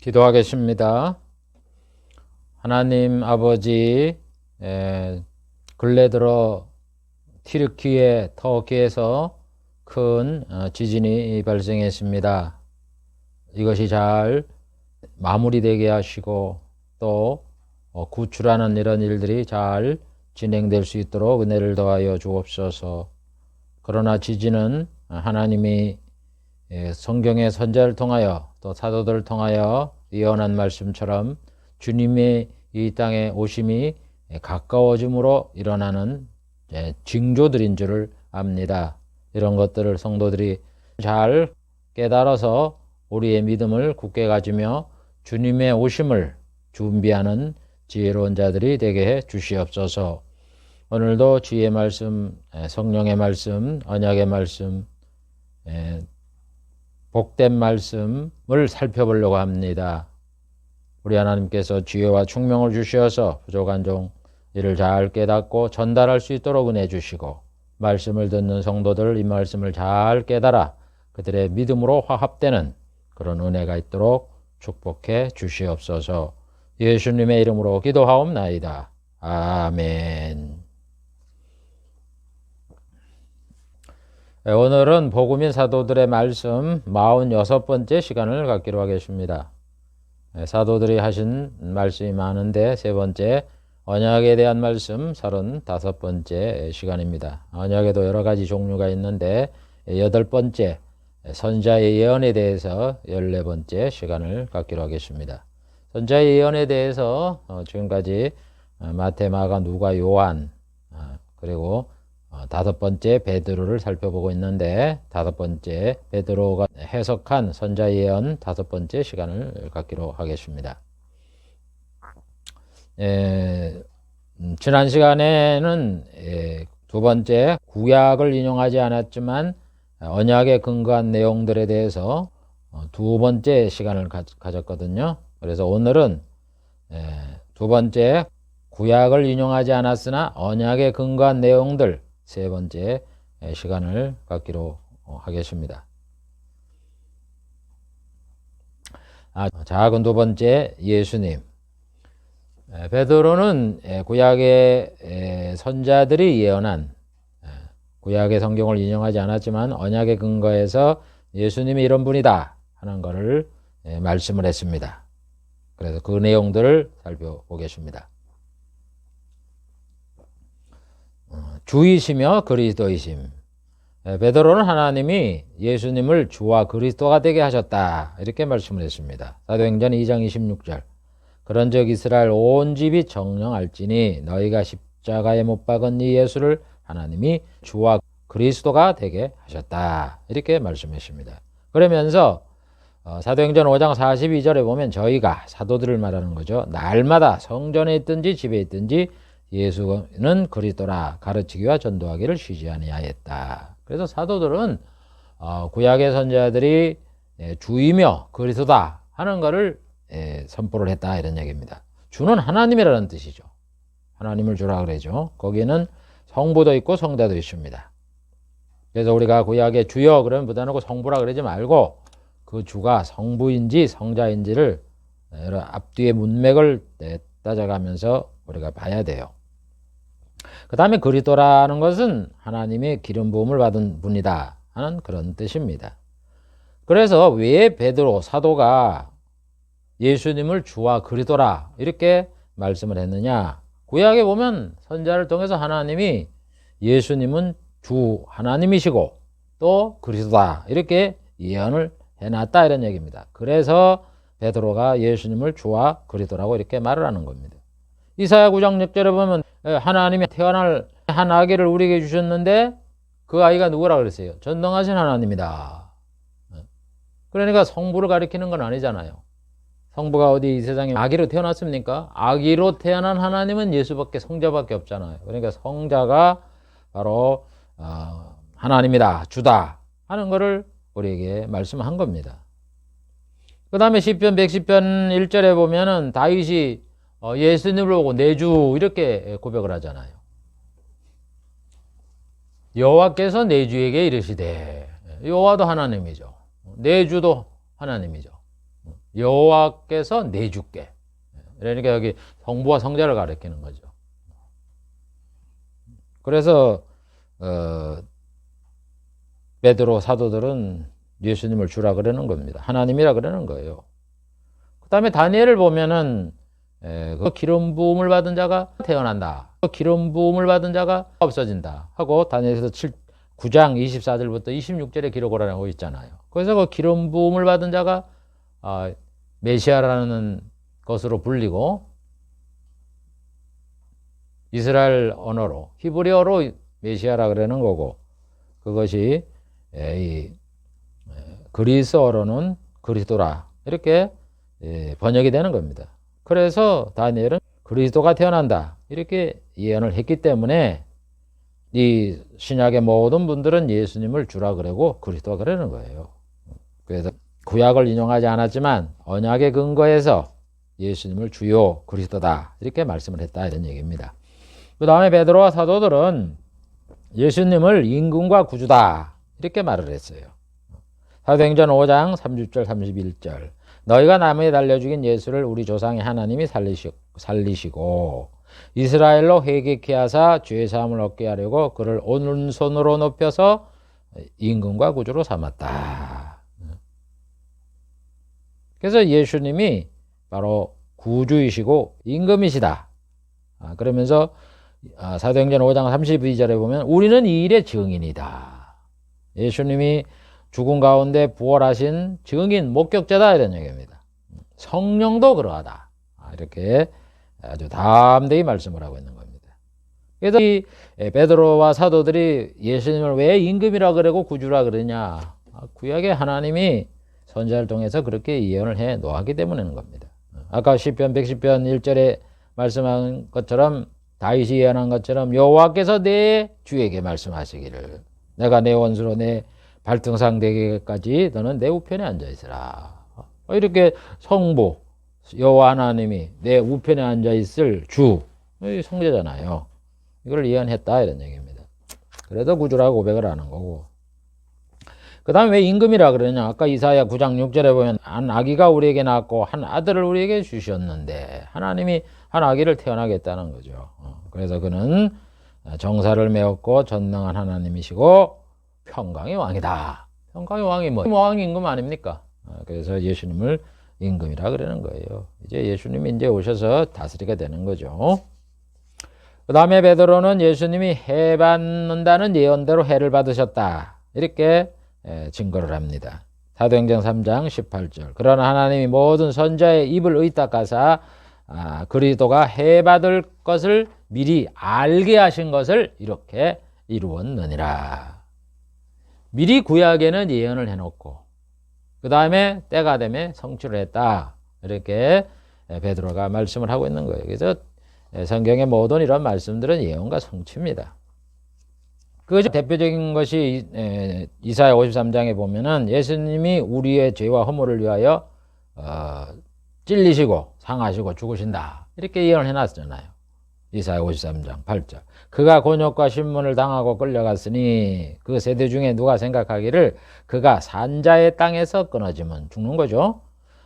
기도하겠습니다. 하나님 아버지, 근래 들어 튀르키예, 터키에서 큰 지진이 발생했습니다. 이것이 잘 마무리되게 하시고 또 구출하는 이런 일들이 잘 진행될 수 있도록 은혜를 더하여 주옵소서. 그러나 지진은 하나님이 성경의 선자를 통하여 또 사도들을 통하여 예언한 말씀처럼 주님의 이 땅에 오심이 가까워짐으로 일어나는 징조들인 줄을 압니다. 이런 것들을 성도들이 잘 깨달아서 우리의 믿음을 굳게 가지며 주님의 오심을 준비하는 지혜로운 자들이 되게 해 주시옵소서. 오늘도 주의 말씀, 성령의 말씀, 언약의 말씀, 복된 말씀을 살펴보려고 합니다. 우리 하나님께서 지혜와 총명을 주시어서 부족한 종 이를 잘 깨닫고 전달할 수 있도록 은혜 주시고, 말씀을 듣는 성도들 이 말씀을 잘 깨달아 그들의 믿음으로 화합되는 그런 은혜가 있도록 축복해 주시옵소서. 예수님의 이름으로 기도하옵나이다. 아멘. 오늘은 복음인 사도들의 말씀 46번째 시간을 갖기로 하겠습니다. 사도들이 하신 말씀이 많은데 세 번째 언약에 대한 말씀 35번째 시간입니다. 언약에도 여러 가지 종류가 있는데 8번째 선자의 예언에 대해서 14번째 시간을 갖기로 하겠습니다. 선자의 예언에 대해서 지금까지 마태, 마가, 누가, 요한 그리고 5번째 베드로를 살펴보고 있는데 5번째 베드로가 해석한 선자 예언 5번째 시간을 갖기로 하겠습니다. 지난 시간에는 두 번째 구약을 인용하지 않았지만 언약에 근거한 내용들에 대해서 두 번째 시간을 가졌거든요. 그래서 오늘은 두 번째 구약을 인용하지 않았으나 언약에 근거한 내용들 세 번째 시간을 갖기로 하겠습니다. 작은 두 번째 예수님. 베드로는 구약의 선자들이 예언한 구약의 성경을 인용하지 않았지만 언약에 근거해서 예수님이 이런 분이다 하는 것을 말씀을 했습니다. 그래서 그 내용들을 살펴보겠습니다. 주이시며 그리스도이심. 베드로는 하나님이 예수님을 주와 그리스도가 되게 하셨다 이렇게 말씀을 했습니다. 사도행전 2장 26절. 그런즉 이스라엘 온 집이 정령할지니 너희가 십자가에 못 박은 이 예수를 하나님이 주와 그리스도가 되게 하셨다 이렇게 말씀했습니다. 그러면서 사도행전 5장 42절에 보면 저희가 사도들을 말하는 거죠. 날마다 성전에 있든지 집에 있든지 예수는 그리스도라 가르치기와 전도하기를 쉬지 아니하였다. 그래서 사도들은 구약의 선자들이 주이며 그리스도다 하는 것을 선포를 했다 이런 얘기입니다. 주는 하나님이라는 뜻이죠. 하나님을 주라 그러죠. 거기에는 성부도 있고 성자도 있습니다. 그래서 우리가 구약의 주여 그러면 부담하고 성부라 그러지 말고 그 주가 성부인지 성자인지를 앞뒤의 문맥을 따져가면서 우리가 봐야 돼요. 그 다음에 그리스도라는 것은 하나님의 기름 부음을 받은 분이다 하는 그런 뜻입니다. 그래서 왜 베드로 사도가 예수님을 주와 그리스도라 이렇게 말씀을 했느냐? 구약에 보면 선자를 통해서 하나님이 예수님은 주 하나님이시고 또 그리스도다 이렇게 예언을 해놨다 이런 얘기입니다. 그래서 베드로가 예수님을 주와 그리스도라고 이렇게 말을 하는 겁니다. 이사야 9장 6절에 보면 하나님이 태어날 한 아기를 우리에게 주셨는데 그 아이가 누구라 그랬어요? 전능하신 하나님이다. 그러니까 성부를 가리키는 건 아니잖아요. 성부가 어디 이 세상에 아기로 태어났습니까? 아기로 태어난 하나님은 예수밖에 성자밖에 없잖아요. 그러니까 성자가 바로 하나님이다, 주다 하는 것을 우리에게 말씀한 겁니다. 그 다음에 시편 110편 1절에 보면은 다윗이 예수님을 보고 내 주 이렇게 고백을 하잖아요. 여호와께서 내 주에게 이르시되, 여호와도 하나님이죠. 내 주도 하나님이죠. 여호와께서 내주께. 그러니까 여기 성부와 성자를 가리키는 거죠. 그래서 베드로 사도들은 예수님을 주라 그러는 겁니다. 하나님이라 그러는 거예요. 그 다음에 다니엘을 보면은 그 기름 부음을 받은 자가 태어난다. 그 기름 부음을 받은 자가 없어진다 하고 다니엘서 9장 24절부터 26절에 기록을 하고 있잖아요. 그래서 그 기름 부음을 받은 자가 메시아라는 것으로 불리고 이스라엘 언어로 히브리어로 메시아라 그러는 거고 그것이 그리스어로는 그리스도라 이렇게 번역이 되는 겁니다. 그래서 다니엘은 그리스도가 태어난다 이렇게 예언을 했기 때문에 이 신약의 모든 분들은 예수님을 주라 그러고 그리스도가 그러는 거예요. 그래서 구약을 인용하지 않았지만 언약의 근거에서 예수님을 주요 그리스도다 이렇게 말씀을 했다 이런 얘기입니다. 그 다음에 베드로와 사도들은 예수님을 임금과 구주다 이렇게 말을 했어요. 사도행전 5장 30절 31절 너희가 나무에 달려 죽인 예수를 우리 조상의 하나님이 살리시고 이스라엘로 회개케 하사 죄 사함을 얻게 하려고 그를 오른손으로 높여서 임금과 구주로 삼았다. 그래서 예수님이 바로 구주이시고 임금이시다. 그러면서 사도행전 5장 32절에 보면 우리는 이 일의 증인이다. 예수님이 죽은 가운데 부활하신 증인, 목격자다 이런 얘기입니다. 성령도 그러하다. 이렇게 아주 담대히 말씀을 하고 있는 겁니다. 그래서 이 베드로와 사도들이 예수님을 왜 임금이라 그러고 구주라 그러냐. 구약의 하나님이 선지자를 통해서 그렇게 예언을 해 놓았기 때문인 겁니다. 아까 시편 110편 1절에 말씀한 것처럼 다윗이 예언한 것처럼 여호와께서 내 주에게 말씀하시기를 내가 내 원수로 내 발등상 되기까지 너는 내 우편에 앉아있으라. 이렇게 성부 여호와 하나님이 내 우편에 앉아있을 주 성자잖아요. 이걸 예언했다 이런 얘기입니다. 그래도 구주라고 고백을 하는 거고 그 다음에 왜 임금이라 그러냐. 아까 이사야 9장 6절에 보면 한 아기가 우리에게 낳았고 한 아들을 우리에게 주셨는데 하나님이 한 아기를 태어나게 했다는 거죠. 그래서 그는 정사를 메웠고 전능한 하나님이시고 평강의 왕이다. 평강의 왕이 뭐 왕 임금 아닙니까? 그래서 예수님을 임금이라 그러는 거예요. 이제 예수님이 이제 오셔서 다스리게 되는 거죠. 그 다음에 베드로는 예수님이 해 받는다는 예언대로 해를 받으셨다. 이렇게 증거를 합니다. 사도행전 3장 18절 그러나 하나님이 모든 선자의 입을 의탁하사 그리스도가 해 받을 것을 미리 알게 하신 것을 이렇게 이루었느니라. 미리 구약에는 예언을 해놓고 그 다음에 때가 되면 성취를 했다. 이렇게 베드로가 말씀을 하고 있는 거예요. 그래서 성경의 모든 이런 말씀들은 예언과 성취입니다. 그 대표적인 것이 이사야 53장에 보면은 예수님이 우리의 죄와 허물을 위하여 찔리시고 상하시고 죽으신다. 이렇게 예언을 해놨잖아요. 이사야 53장 8절 그가 곤욕과 신문을 당하고 끌려갔으니 그 세대 중에 누가 생각하기를 그가 산자의 땅에서 끊어지면 죽는 거죠.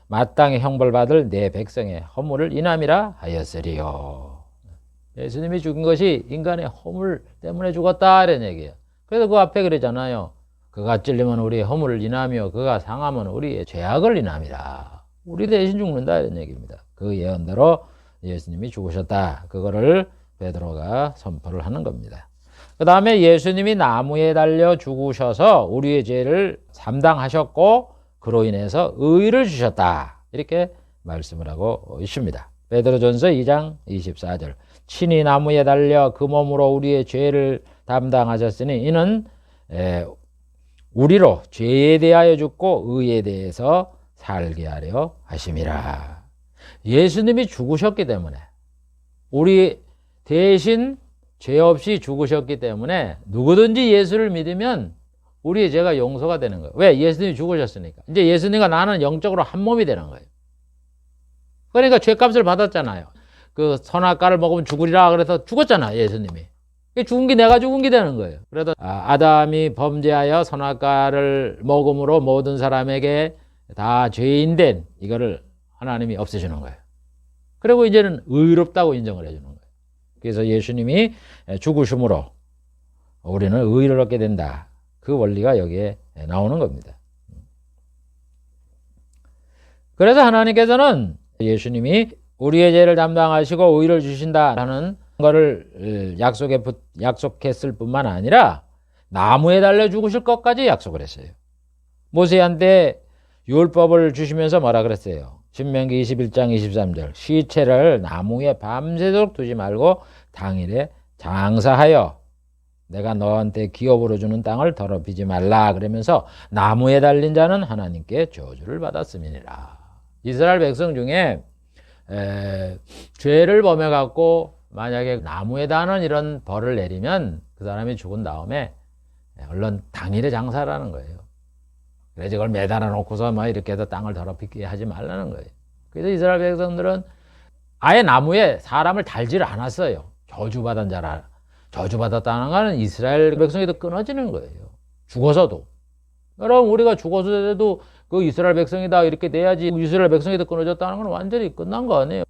마땅히 형벌받을 내 백성의 허물을 인함이라 하였으리요. 예수님이 죽은 것이 인간의 허물 때문에 죽었다 이런 얘기예요. 그래서 그 앞에 그러잖아요. 그가 찔리면 우리의 허물을 인하며 그가 상하면 우리의 죄악을 인함이라. 우리 대신 죽는다 이런 얘기입니다. 그 예언대로 예수님이 죽으셨다. 그거를 베드로가 선포를 하는 겁니다. 그 다음에 예수님이 나무에 달려 죽으셔서 우리의 죄를 담당하셨고 그로 인해서 의를 주셨다. 이렇게 말씀을 하고 있습니다. 베드로전서 2장 24절 친히 나무에 달려 그 몸으로 우리의 죄를 담당하셨으니 이는 우리로 죄에 대하여 죽고 의에 대해서 살게 하려 하심이라. 예수님이 죽으셨기 때문에 우리 대신 죄 없이 죽으셨기 때문에 누구든지 예수를 믿으면 우리의 죄가 용서가 되는 거예요. 왜? 예수님이 죽으셨으니까. 이제 예수님과 나는 영적으로 한 몸이 되는 거예요. 그러니까 죄값을 받았잖아요. 그 선악과를 먹으면 죽으리라 그래서 죽었잖아 예수님이. 죽은 게 내가 죽은 게 되는 거예요. 그래도 아담이 범죄하여 선악과를 먹음으로 모든 사람에게 다 죄인된 이거를 하나님이 없애주는 거예요. 그리고 이제는 의롭다고 인정을 해주는 거예요. 그래서 예수님이 죽으심으로 우리는 의를 얻게 된다. 그 원리가 여기에 나오는 겁니다. 그래서 하나님께서는 예수님이 우리의 죄를 담당하시고 의를 주신다라는 거를 약속했을 뿐만 아니라 나무에 달려 죽으실 것까지 약속을 했어요. 모세한테 율법을 주시면서 뭐라 그랬어요? 신명기 21장 23절 시체를 나무에 밤새도록 두지 말고 당일에 장사하여 내가 너한테 기업으로 주는 땅을 더럽히지 말라 그러면서 나무에 달린 자는 하나님께 저주를 받았음이니라. 이스라엘 백성 중에 죄를 범해 갖고 만약에 나무에 다는 이런 벌을 내리면 그 사람이 죽은 다음에 얼른 당일에 장사라는 거예요. 그래서 이걸 매달아 놓고서 막 이렇게 해서 땅을 더럽히게 하지 말라는 거예요. 그래서 이스라엘 백성들은 아예 나무에 사람을 달지를 않았어요. 저주받은 자라. 저주받았다는 것은 이스라엘 백성이 더 끊어지는 거예요. 죽어서도. 여러분 우리가 죽어서도 그 이스라엘 백성이다 이렇게 돼야지 이스라엘 백성이 더 끊어졌다는 건 완전히 끝난 거 아니에요.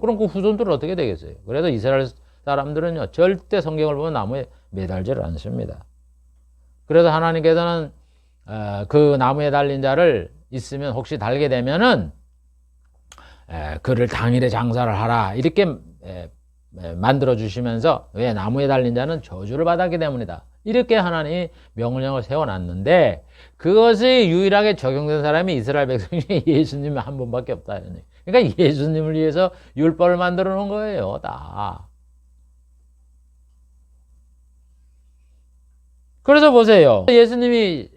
그럼 그 후손들은 어떻게 되겠어요? 그래서 이스라엘 사람들은요 절대 성경을 보면 나무에 매달지를 않습니다. 그래서 하나님께서는 그 나무에 달린 자를 있으면 혹시 달게 되면은 그를 당일에 장사를 하라 이렇게 만들어 주시면서 왜 나무에 달린 자는 저주를 받았기 때문이다 이렇게 하나님이 명령을 세워놨는데 그것이 유일하게 적용된 사람이 이스라엘 백성 중에 예수님이 한 분밖에 없다. 그러니까 예수님을 위해서 율법을 만들어 놓은 거예요 다. 그래서 보세요. 예수님이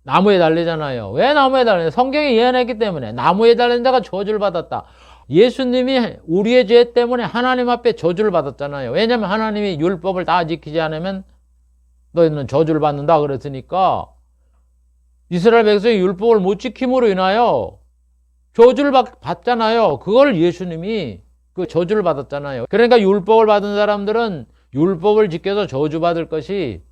나무에 달리잖아요. 왜 나무에 달리냐? 성경이 예언했기 때문에. 나무에 달린 자가 저주를 받았다. 예수님이 우리의 죄 때문에 하나님 앞에 저주를 받았잖아요. 왜냐하면 하나님이 율법을 다 지키지 않으면 너희는 저주를 받는다 그랬으니까 이스라엘 백성이 율법을 못 지킴으로 인하여 저주를 받잖아요. 그걸 예수님이 그 저주를 받았잖아요. 그러니까 율법을 받은 사람들은 율법을 지켜서 저주받을 것이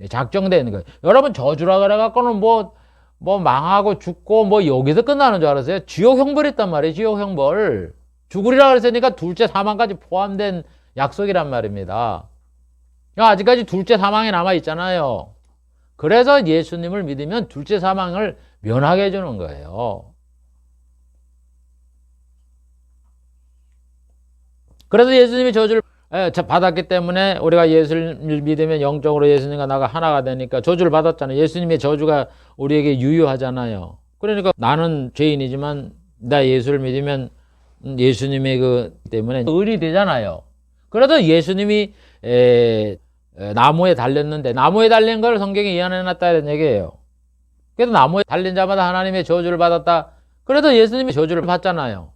작정되는 거예요. 여러분 저주라 그래갖고는 뭐 망하고 죽고 뭐 여기서 끝나는 줄 알았어요? 지옥 형벌이 있단 말이에요. 지옥 형벌. 죽으리라 그랬으니까 둘째 사망까지 포함된 약속이란 말입니다. 아직까지 둘째 사망이 남아있잖아요. 그래서 예수님을 믿으면 둘째 사망을 면하게 해주는 거예요. 그래서 예수님이 저주를 받았기 때문에 우리가 예수를 믿으면 영적으로 예수님과 나가 하나가 되니까 저주를 받았잖아요. 예수님의 저주가 우리에게 유효하잖아요. 그러니까 나는 죄인이지만 나 예수를 믿으면 예수님의 그 때문에 의인이 되잖아요. 그래도 예수님이 나무에 달렸는데 나무에 달린 걸 성경에 예언해놨다는 얘기예요. 그래서 나무에 달린 자마다 하나님의 저주를 받았다. 그래도 예수님이 저주를 받잖아요.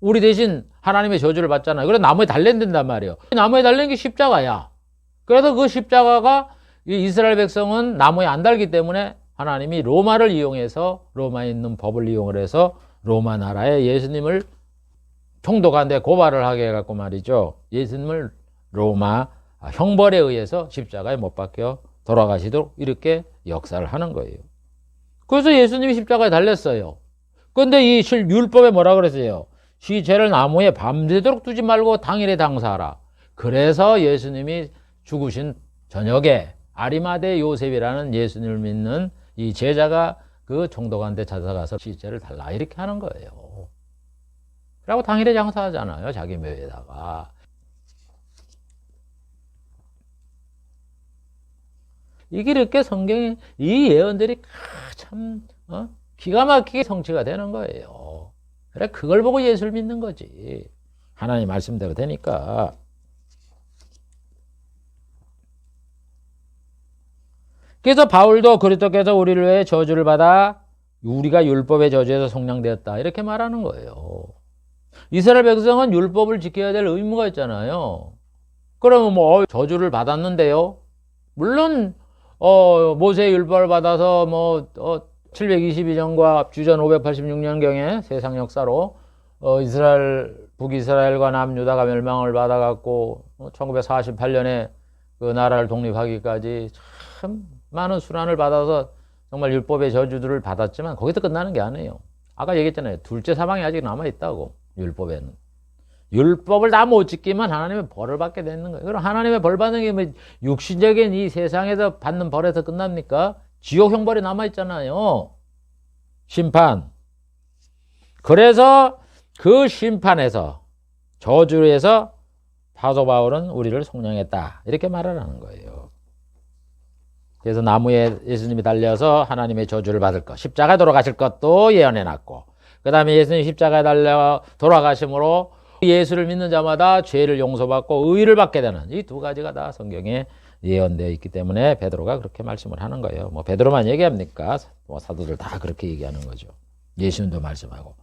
우리 대신 하나님의 저주를 받잖아요. 그래서 나무에 달린단 말이에요. 나무에 달린 게 십자가야. 그래서 그 십자가가 이스라엘 백성은 나무에 안 달기 때문에 하나님이 로마를 이용해서 로마에 있는 법을 이용을 해서 로마 나라에 예수님을 총독한테 고발을 하게 해갖고 말이죠. 예수님을 로마 형벌에 의해서 십자가에 못 박혀 돌아가시도록 이렇게 역사를 하는 거예요. 그래서 예수님이 십자가에 달렸어요. 그런데 이 율법에 뭐라 그랬어요? 시체를 나무에 밤새도록 두지 말고 당일에 장사하라. 그래서 예수님이 죽으신 저녁에 아리마대 요셉이라는 예수님을 믿는 이 제자가 그 총독한테 찾아가서 시체를 달라 이렇게 하는 거예요. 그리고 당일에 장사하잖아요. 자기 묘에다가. 이게 이렇게 성경에 이 예언들이 참 기가 막히게 성취가 되는 거예요. 그래 그걸 보고 예수를 믿는 거지. 하나님 말씀대로 되니까. 그래서 바울도 그리스도께서 우리를 위해 저주를 받아 우리가 율법의 저주에서 속량되었다 이렇게 말하는 거예요. 이스라엘 백성은 율법을 지켜야 될 의무가 있잖아요. 그러면 뭐 저주를 받았는데요. 물론 모세의 율법을 받아서 722년과 주전 586년경에 세상 역사로 북이스라엘과 남유다가 멸망을 받아갖고 1948년에 그 나라를 독립하기까지 참 많은 순환을 받아서 정말 율법의 저주들을 받았지만 거기서 끝나는 게 아니에요. 아까 얘기했잖아요. 둘째 사망이 아직 남아있다고. 율법에는. 율법을 다 못 지키면 하나님의 벌을 받게 되는 거예요. 그럼 하나님의 벌 받는 게 뭐 육신적인 이 세상에서 받는 벌에서 끝납니까? 지옥 형벌이 남아있잖아요. 심판. 그래서 그 심판에서 저주에서 사도 바울은 우리를 속량했다. 이렇게 말을 하는 거예요. 그래서 나무에 예수님이 달려서 하나님의 저주를 받을 것, 십자가에 돌아가실 것도 예언해놨고, 그 다음에 예수님이 십자가에 달려 돌아가심으로 예수를 믿는 자마다 죄를 용서받고 의를 받게 되는 이 두 가지가 다 성경에 예언되어 있기 때문에 베드로가 그렇게 말씀을 하는 거예요. 뭐 베드로만 얘기합니까? 뭐 사도들 다 그렇게 얘기하는 거죠. 예수님도 말씀하고.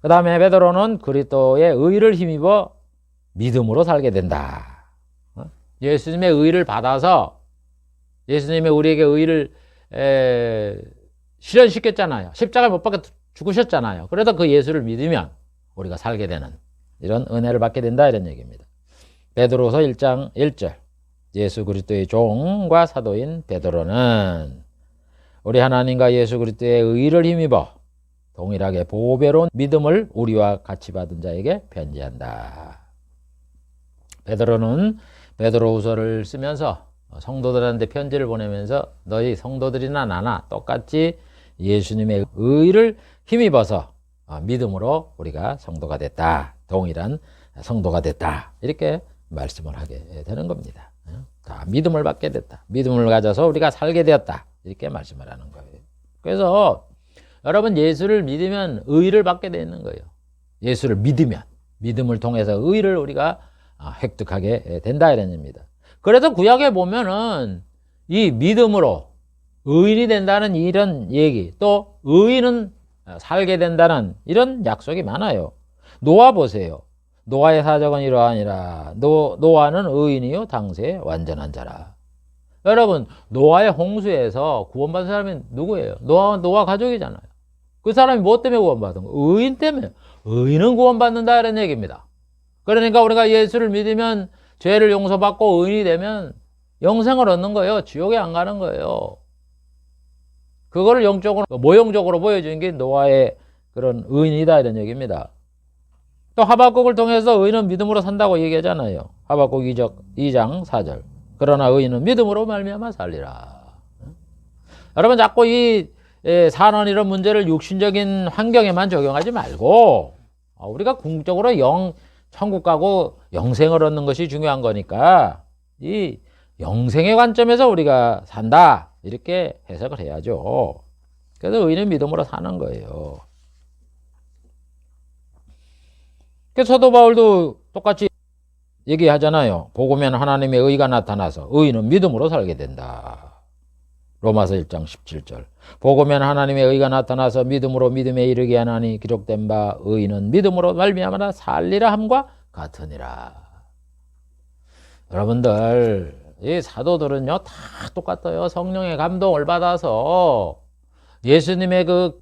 그 다음에 베드로는 그리스도의 의를 힘입어 믿음으로 살게 된다. 예수님의 의를 받아서 예수님이 우리에게 의를 실현시켰잖아요. 십자가에 못 박혀 죽으셨잖아요. 그래서 그 예수를 믿으면 우리가 살게 되는 이런 은혜를 받게 된다 이런 얘기입니다. 베드로서 1장 1절 예수 그리스도의 종과 사도인 베드로는 우리 하나님과 예수 그리스도의 의를 힘입어 동일하게 보배로운 믿음을 우리와 같이 받은 자에게 편지한다. 베드로는 베드로후서를 쓰면서 성도들한테 편지를 보내면서 너희 성도들이나 나나 똑같이 예수님의 의를 힘입어서 믿음으로 우리가 성도가 됐다. 동일한 성도가 됐다. 이렇게 말씀을 하게 되는 겁니다. 다 믿음을 받게 됐다. 믿음을 가져서 우리가 살게 되었다. 이렇게 말씀을 하는 거예요. 그래서 여러분 예수를 믿으면 의를 받게 되는 거예요. 예수를 믿으면 믿음을 통해서 의를 우리가 획득하게 된다 이런 얘기입니다. 그래서 구약에 보면은 이 믿음으로 의인이 된다는 이런 얘기, 또 의인은 살게 된다는 이런 약속이 많아요. 노아 보세요. 노아의 사적은 이러하니라. 노아는 의인이요 당세 완전한 자라. 여러분 노아의 홍수에서 구원받은 사람이 누구예요? 노아 가족이잖아요. 그 사람이 뭐 때문에 구원받은 거예요? 의인 때문에. 의인은 구원받는다 이런 얘기입니다. 그러니까 우리가 예수를 믿으면 죄를 용서받고 의인이 되면 영생을 얻는 거예요. 지옥에 안 가는 거예요. 그거를 영적으로 모형적으로 보여주는 게 노아의 그런 의인이다 이런 얘기입니다. 또 하박국을 통해서 의인은 믿음으로 산다고 얘기하잖아요. 하박국 2장 4절. 그러나 의인은 믿음으로 말미암아 살리라. 여러분 자꾸 이 산원 이런 문제를 육신적인 환경에만 적용하지 말고 우리가 궁극적으로 천국 가고 영생을 얻는 것이 중요한 거니까 이 영생의 관점에서 우리가 산다 이렇게 해석을 해야죠. 그래서 의인은 믿음으로 사는 거예요. 그래서 사도 바울도 똑같이 얘기하잖아요. 복음에는 하나님의 의가 나타나서 의인은 믿음으로 살게 된다. 로마서 1장 17절. 복음에는 하나님의 의가 나타나서 믿음으로 믿음에 이르게 하나니 기록된 바 의인은 믿음으로 말미암아 살리라 함과 같으니라. 여러분들 이 사도들은요 다 똑같아요. 성령의 감동을 받아서 예수님의 그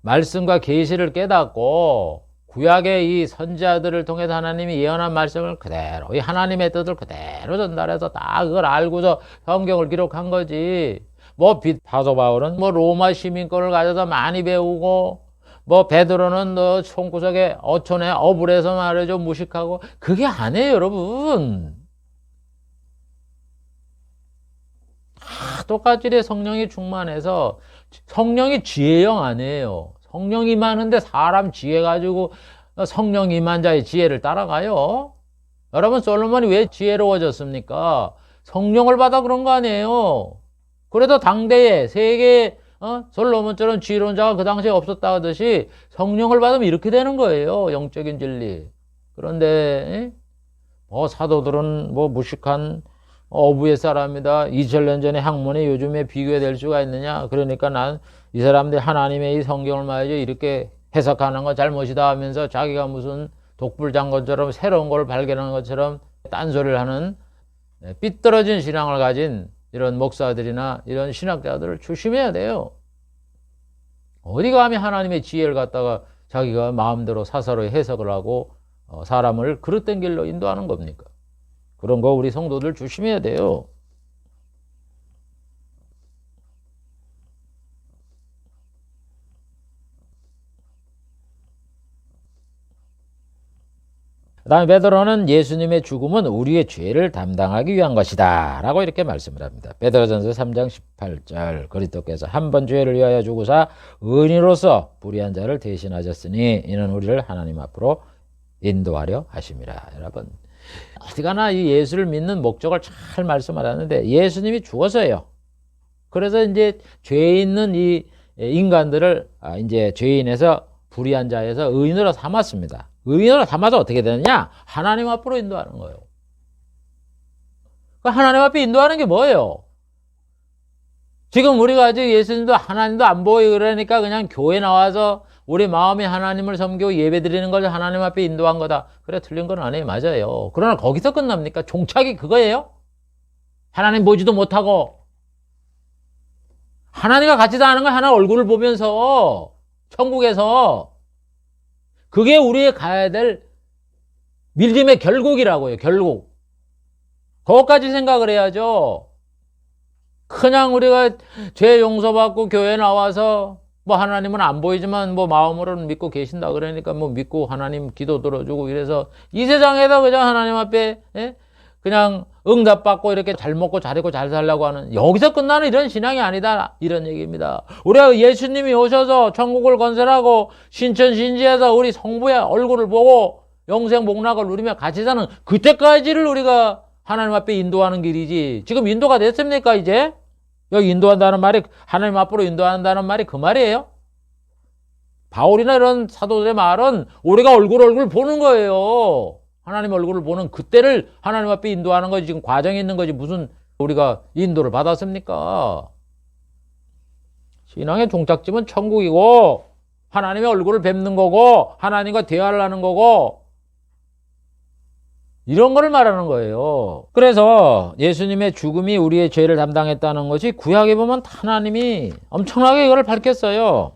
말씀과 계시를 깨닫고 구약의 이 선지자들을 통해서 하나님이 예언한 말씀을 그대로 이 하나님의 뜻을 그대로 전달해서 다 그걸 알고서 성경을 기록한 거지. 뭐 사도 바울은 뭐 로마 시민권을 가져서 많이 배우고 뭐 베드로는 너 총구석에 어촌에 어불에서 말해줘 무식하고 그게 아니에요 여러분. 다 똑같이 성령이 충만해서 성령이 지혜형 아니에요. 성령이 많은데 사람 지혜 가지고 성령 임한 자의 지혜를 따라가요? 여러분 솔로몬이 왜 지혜로워졌습니까? 성령을 받아 그런 거 아니에요. 그래도 당대에 세계에 솔로몬처럼 지혜로운 자가 그 당시에 없었다 하듯이 성령을 받으면 이렇게 되는 거예요. 영적인 진리. 그런데 사도들은 뭐 무식한 어부의 사람이다. 2000년 전에 학문이 요즘에 비교될 수가 있느냐. 그러니까 난 이 사람들이 하나님의 이 성경을 말이죠. 이렇게 해석하는 건 잘못이다 하면서 자기가 무슨 독불장군처럼 새로운 걸 발견한 것처럼 딴소리를 하는 삐뚤어진 신앙을 가진 이런 목사들이나 이런 신학자들을 조심해야 돼요. 어디 감히 하나님의 지혜를 갖다가 자기가 마음대로 사사로이 해석을 하고 사람을 그릇된 길로 인도하는 겁니까? 그런 거 우리 성도들 조심해야 돼요. 그다음에 베드로는 예수님의 죽음은 우리의 죄를 담당하기 위한 것이다 라고 이렇게 말씀을 합니다. 베드로전서 3장 18절 그리스도께서 한 번 죄를 위하여 죽으사 의인으로서 불의한 자를 대신하셨으니 이는 우리를 하나님 앞으로 인도하려 하심이라. 여러분 어디가나 이 예수를 믿는 목적을 잘 말씀하셨는데 예수님이 죽어서요. 그래서 이제 죄 있는 이 인간들을 이제 죄인에서 불의한 자에서 의인으로 삼았습니다. 의인으로 삼아서 어떻게 되느냐? 하나님 앞으로 인도하는 거예요. 하나님 앞에 인도하는 게 뭐예요? 지금 우리가 아직 예수님도 하나님도 안 보이고 그러니까 그냥 교회 나와서 우리 마음이 하나님을 섬기고 예배 드리는 걸 하나님 앞에 인도한 거다. 그래, 틀린 건 아니에요. 맞아요. 그러나 거기서 끝납니까? 종착이 그거예요? 하나님 보지도 못하고 하나님과 같이 사는 건 하나 얼굴을 보면서 천국에서 그게 우리의 가야 될 믿음의 결국이라고요. 결국. 그것까지 생각을 해야죠. 그냥 우리가 죄 용서받고 교회 나와서 뭐 하나님은 안 보이지만 뭐 마음으로는 믿고 계신다 그러니까 뭐 믿고 하나님 기도 들어주고 이래서 이 세상에서 그냥 하나님 앞에 그냥 응답받고 이렇게 잘 먹고 잘 입고 잘 살려고 하는 여기서 끝나는 이런 신앙이 아니다 이런 얘기입니다. 우리가 예수님이 오셔서 천국을 건설하고 신천신지에서 우리 성부의 얼굴을 보고 영생 복락을 누리며 같이 사는 그때까지를 우리가 하나님 앞에 인도하는 길이지. 지금 인도가 됐습니까 이제? 여기 인도한다는 말이 하나님 앞으로 인도한다는 말이 그 말이에요? 바울이나 이런 사도들의 말은 우리가 얼굴 보는 거예요. 하나님 얼굴을 보는 그때를 하나님 앞에 인도하는 거지. 지금 과정이 있는 거지. 무슨 우리가 인도를 받았습니까? 신앙의 종착점은 천국이고 하나님의 얼굴을 뵙는 거고 하나님과 대화를 하는 거고 이런 거를 말하는 거예요. 그래서 예수님의 죽음이 우리의 죄를 담당했다는 것이 구약에 보면 하나님이 엄청나게 이걸 밝혔어요.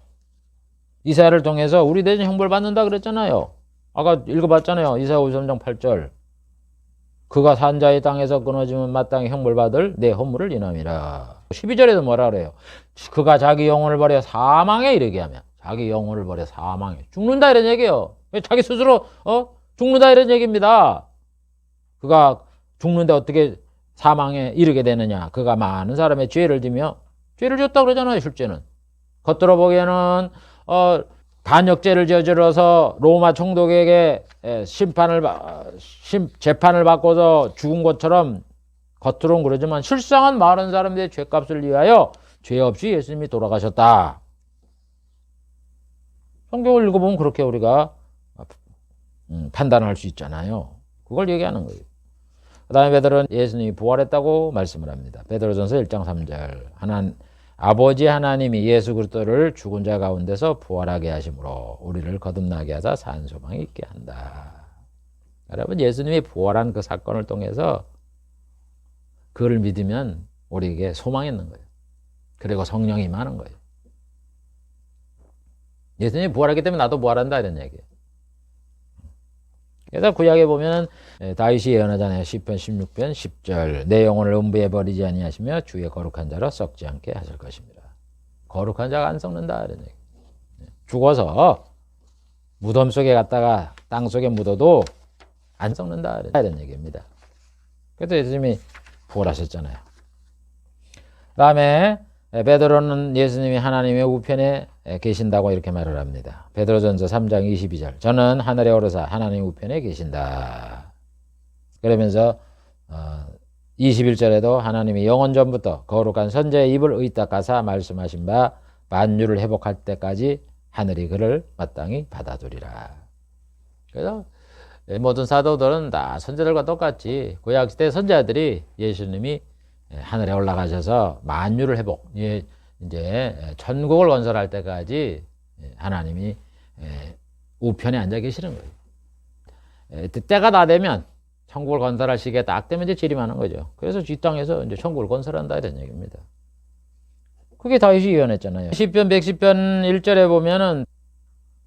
이사야를 통해서 우리 대신 형벌 받는다 그랬잖아요. 아까 읽어봤잖아요. 이사야 53장 8절. 그가 산자의 땅에서 끊어지면 마땅히 형벌받을 내 허물을 인함이라. 12절에도 뭐라 그래요? 그가 자기 영혼을 버려 사망에 이르게 하면 자기 영혼을 버려 사망에 죽는다 이런 얘기예요. 자기 스스로 죽는다 이런 얘기입니다. 그가 죽는데 어떻게 사망에 이르게 되느냐? 그가 많은 사람의 죄를 지며 죄를 지었다 그러잖아요. 실제는 겉으로 보기에는 반역죄를 저질러서 로마 총독에게 재판을 받고서 죽은 것처럼 겉으로는 그러지만 실상은 많은 사람들의 죄값을 위하여 죄 없이 예수님이 돌아가셨다. 성경을 읽어보면 그렇게 우리가 판단할 수 있잖아요. 그걸 얘기하는 거예요. 그 다음에 베드로는 예수님이 부활했다고 말씀을 합니다. 베드로전서 1장 3절 아버지 하나님이 예수 그리스도를 죽은 자 가운데서 부활하게 하심으로 우리를 거듭나게 하사 산 소망이 있게 한다. 여러분 예수님이 부활한 그 사건을 통해서 그를 믿으면 우리에게 소망이 있는 거예요. 그리고 성령이 임하는 거예요. 예수님이 부활하기 때문에 나도 부활한다 이런 얘기예요. 그래서 구약에 보면 다윗이 예언하잖아요. 시편 16편 10절 내 영혼을 음부에 버리지 아니하시며 주의 거룩한 자로 썩지 않게 하실 것입니다. 거룩한 자가 안 썩는다 이런 얘기. 죽어서 무덤 속에 갔다가 땅 속에 묻어도 안 썩는다 이런 얘기입니다. 그래서 예수님이 부활하셨잖아요. 그 다음에 베드로는 예수님이 하나님의 우편에 계신다고 이렇게 말을 합니다. 베드로전서 3장 22절 저는 하늘에 오르사 하나님 우편에 계신다. 그러면서 21절에도 하나님이 영원 전부터 거룩한 선자의 입을 의탁하사 말씀하신 바 만유를 회복할 때까지 하늘이 그를 마땅히 받아두리라. 그래서 모든 사도들은 다 선자들과 똑같이 구약시대 선자들이 예수님이 하늘에 올라가셔서 만유를 회복, 이제 천국을 건설할 때까지 하나님이 우편에 앉아 계시는 거예요. 때가 다 되면 천국을 건설할 시기에 딱 되면 이제 재림하는 거죠. 그래서 이 땅에서 이제 천국을 건설한다 이런 얘기입니다. 그게 다윗이 예언했잖아요. 시편 110편 1절에 보면은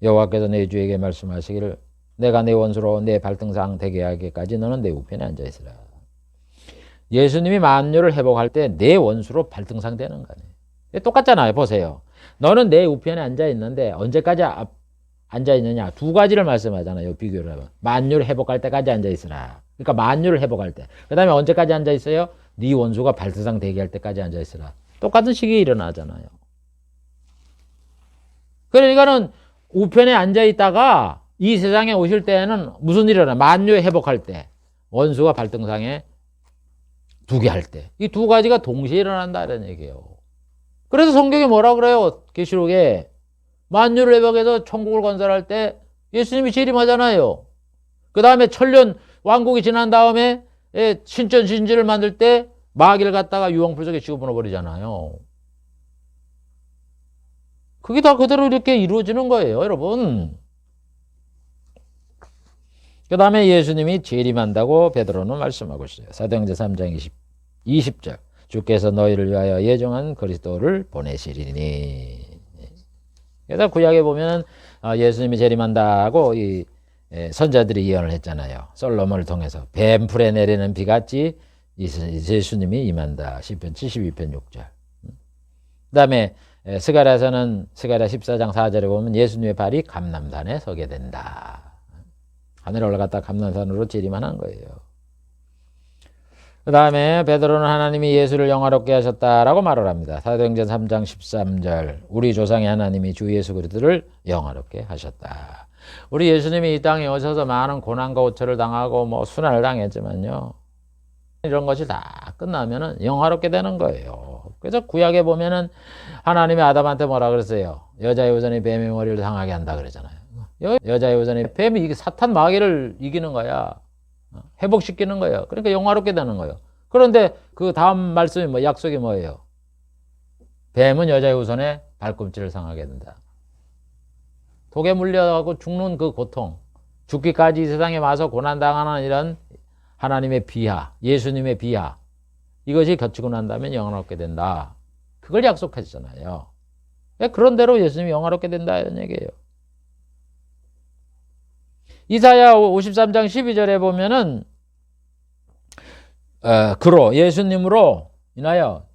여호와께서 내 주에게 말씀하시기를 내가 내 원수로 내 발등상 되게 하기까지 너는 내 우편에 앉아 있으라. 예수님이 만유를 회복할 때 내 원수로 발등상 되는 거네. 똑같잖아요. 보세요. 너는 내 우편에 앉아 있는데 언제까지 앉아있느냐? 두 가지를 말씀하잖아요. 비교를 하면. 만유를 회복할 때까지 앉아있으라. 그러니까 만유를 회복할 때. 그 다음에 언제까지 앉아있어요? 네 원수가 발트상 대기할 때까지 앉아있으라. 똑같은 시기에 일어나잖아요. 그러니까는 우편에 앉아있다가 이 세상에 오실 때에는 무슨 일이 일어나? 만유에 회복할 때. 원수가 발등상에 두게 할 때. 이 두 가지가 동시에 일어난다 이런 얘기예요. 그래서 성경이 뭐라 그래요? 계시록에 만유를 회복해서 천국을 건설할 때 예수님이 재림하잖아요. 그 다음에 천년 왕국이 지난 다음에 신전 신지를 만들 때 마귀를 갖다가 유황불속에 집어넣어 버리잖아요. 그게 다 그대로 이렇게 이루어지는 거예요, 여러분. 그 다음에 예수님이 재림한다고 베드로는 말씀하고 있어요. 사도행전 3장 20절. 주께서 너희를 위하여 예정한 그리스도를 보내시리니. 그래서 구약에 보면 예수님이 재림한다고 이 선자들이 예언을 했잖아요. 솔로몬을 통해서 뱀풀에 내리는 비같이 예수님이 임한다. 시편 72편 6절. 그 다음에 스가랴서는 스가랴 14장 4절에 보면 예수님의 발이 감람산에 서게 된다. 하늘에 올라갔다 감람산으로 재림하는 거예요. 그 다음에 베드로는 하나님이 예수를 영화롭게 하셨다라고 말을 합니다. 사도행전 3장 13절. 우리 조상의 하나님이 주 예수 그리스도를 영화롭게 하셨다. 우리 예수님이 이 땅에 오셔서 많은 고난과 고초를 당하고 뭐 순환을 당했지만요. 이런 것이 다 끝나면은 영화롭게 되는 거예요. 그래서 구약에 보면은 하나님이 아담한테 뭐라 그랬어요? 여자의 우선이 뱀의 머리를 상하게 한다 그러잖아요. 여자의 우선이 뱀이 이게 사탄 마귀를 이기는 거야. 회복시키는 거예요. 그러니까 영화롭게 되는 거예요. 그런데 그 다음 말씀이 뭐 약속이 뭐예요? 뱀은 여자의 우선에 발꿈치를 상하게 된다. 독에 물려가고 죽는 그 고통, 죽기까지 이 세상에 와서 고난당하는 이런 하나님의 비하, 예수님의 비하, 이것이 겹치고 난 다음에 영화롭게 된다. 그걸 약속하셨잖아요. 그런 대로 예수님이 영화롭게 된다 이런 얘기예요. 이사야 53장 12절에 보면은 그로 예수님으로 인하여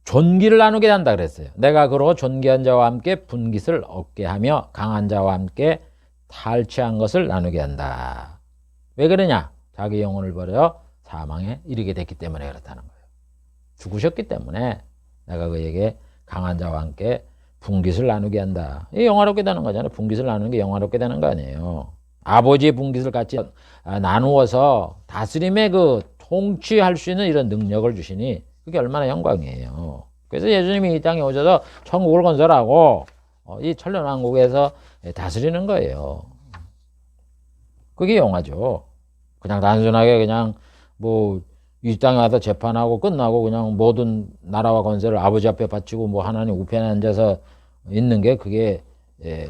존귀를 나누게 한다 그랬어요. 내가 그로 존귀한 자와 함께 분깃을 얻게 하며 강한 자와 함께 탈취한 것을 나누게 한다. 왜 그러냐? 자기 영혼을 버려 사망에 이르게 됐기 때문에 그렇다는 거예요. 죽으셨기 때문에 내가 그에게 강한 자와 함께 분깃을 나누게 한다. 이게 영화롭게 되는 거잖아요. 분깃을 나누는 게 영화롭게 되는 거 아니에요. 아버지의 분깃을 같이 나누어서 다스림의 그 통치할 수 있는 이런 능력을 주시니 그게 얼마나 영광이에요. 그래서 예수님이 이 땅에 오셔서 천국을 건설하고 이 천년왕국에서 다스리는 거예요. 그게 영화죠. 그냥 단순하게 그냥 뭐 이 땅에 와서 재판하고 끝나고 그냥 모든 나라와 권세를 아버지 앞에 바치고 뭐 하나님 우편에 앉아서 있는 게 그게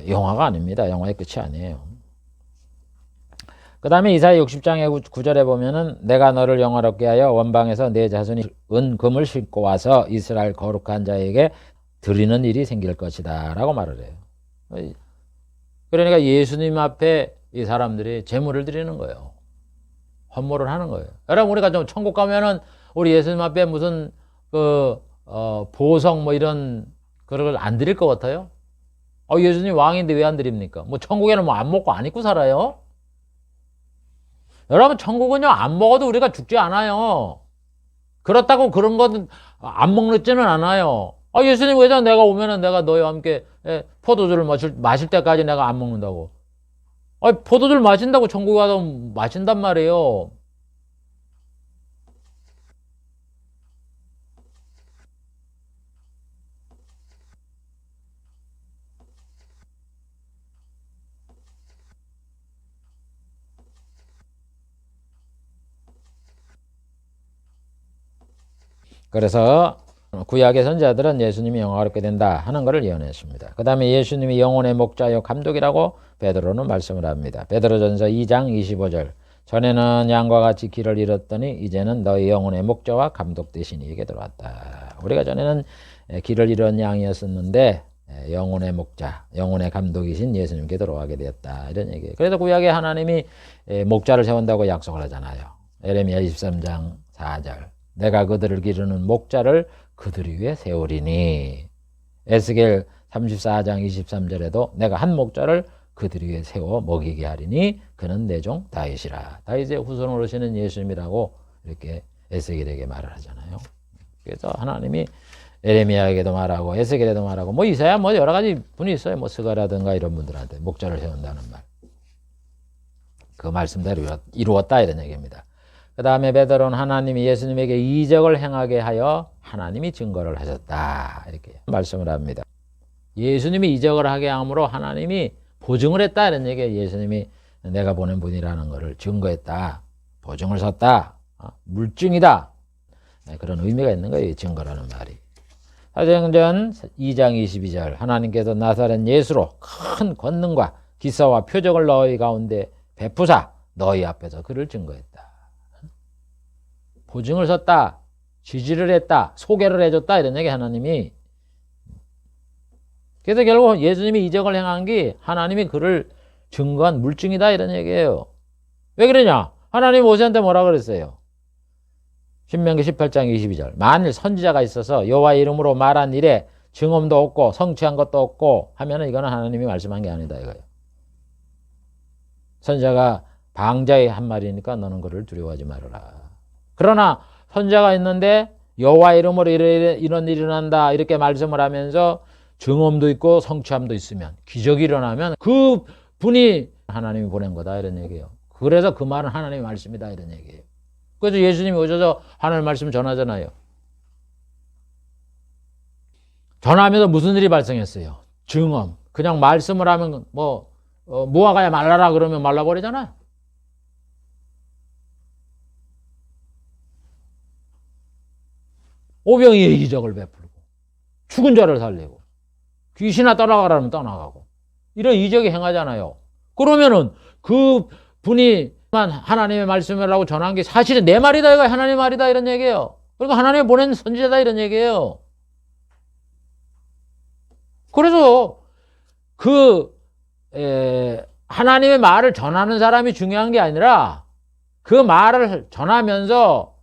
영화가 아닙니다. 영화의 끝이 아니에요. 그 다음에 이사야 60장의 9절에 보면은 내가 너를 영화롭게 하여 원방에서 내 자손이 은금을 싣고 와서 이스라엘 거룩한 자에게 드리는 일이 생길 것이다 라고 말을 해요. 그러니까 예수님 앞에 이 사람들이 제물을 드리는 거예요. 헌물을 하는 거예요. 여러분 우리가 좀 천국 가면은 우리 예수님 앞에 무슨 보석 뭐 이런 그런 걸 안 드릴 것 같아요? 예수님 왕인데 왜 안 드립니까? 뭐 천국에는 뭐 안 먹고 안 입고 살아요? 여러분 천국은요 안 먹어도 우리가 죽지 않아요. 그렇다고 그런 거는 안 먹지는 않아요. 예수님 왜냐 내가 오면은 내가 너희와 함께 포도주를 마실 때까지 내가 안 먹는다고. 포도주를 마신다고 천국에 가서 마신단 말이에요. 그래서 구약의 선자들은 예수님이 영화롭게 된다 하는 것을 예언했습니다. 그 다음에 예수님이 영혼의 목자요 감독이라고 베드로는 말씀을 합니다. 베드로전서 2장 25절 전에는 양과 같이 길을 잃었더니 이제는 너희 영혼의 목자와 감독 되시니 이게 들어왔다. 우리가 전에는 길을 잃은 양이었었는데 영혼의 목자, 영혼의 감독이신 예수님께 들어가게 되었다. 이런 얘기예요. 그래서 구약에 하나님이 목자를 세운다고 약속을 하잖아요. 에레미야 23장 4절 내가 그들을 기르는 목자를 그들 위에 세우리니 에스겔 34장 23절에도 내가 한 목자를 그들 위에 세워 먹이게 하리니 그는 내 종 다윗이라. 다윗의 후손으로 오시는 예수님이라고 이렇게 에스겔에게 말을 하잖아요. 그래서 하나님이 에레미야에게도 말하고 에스겔에도 말하고 뭐 이사야 뭐 여러 가지 분이 있어요. 뭐 스가라든가 이런 분들한테 목자를 세운다는 말. 그 말씀대로 이루었다 이런 얘기입니다. 그 다음에 베드로는 하나님이 예수님에게 이적을 행하게 하여 하나님이 증거를 하셨다 이렇게 말씀을 합니다. 예수님이 이적을 하게 함으로 하나님이 보증을 했다 이런 얘기예요. 예수님이 내가 보낸 분이라는 것을 증거했다. 보증을 섰다. 물증이다. 그런 의미가 있는 거예요. 증거라는 말이. 사도행전 2장 22절 하나님께서 나사렛 예수로 큰 권능과 기사와 표적을 너희 가운데 베푸사 너희 앞에서 그를 증거했다. 보증을 섰다. 지지를 했다. 소개를 해줬다. 이런 얘기 하나님이. 그래서 결국 예수님이 이적을 행한 게 하나님이 그를 증거한 물증이다 이런 얘기예요. 왜 그러냐? 하나님 모세한테 뭐라 그랬어요? 신명기 18장 22절 만일 선지자가 있어서 여호와의 이름으로 말한 일에 증언도 없고 성취한 것도 없고 하면은 이거는 하나님이 말씀한 게 아니다 이거예요. 선지자가 방자의 한 말이니까 너는 그를 두려워하지 말아라. 그러나 선지자가 있는데 여호와의 이름으로 이런 일이 일어난다 이렇게 말씀을 하면서 증언도 있고 성취함도 있으면 기적이 일어나면 그 분이 하나님이 보낸 거다 이런 얘기예요. 그래서 그 말은 하나님의 말씀이다 이런 얘기예요. 그래서 예수님이 오셔서 하나님의 말씀을 전하잖아요. 전하면서 무슨 일이 발생했어요? 증언. 그냥 말씀을 하면 무화과야 말라라 그러면 말라버리잖아요. 오병이의 이적을 베풀고 죽은 자를 살리고 귀신아 떠나가라면 떠나가고 이런 이적이 행하잖아요. 그러면은 그 분이 하나님의 말씀이라고 전한 게 사실은 내 말이다 이거 하나님의 말이다 이런 얘기예요. 그러니까 하나님이 보낸 선지자다 이런 얘기예요. 그래서 하나님의 말을 전하는 사람이 중요한 게 아니라 그 말을 전하면서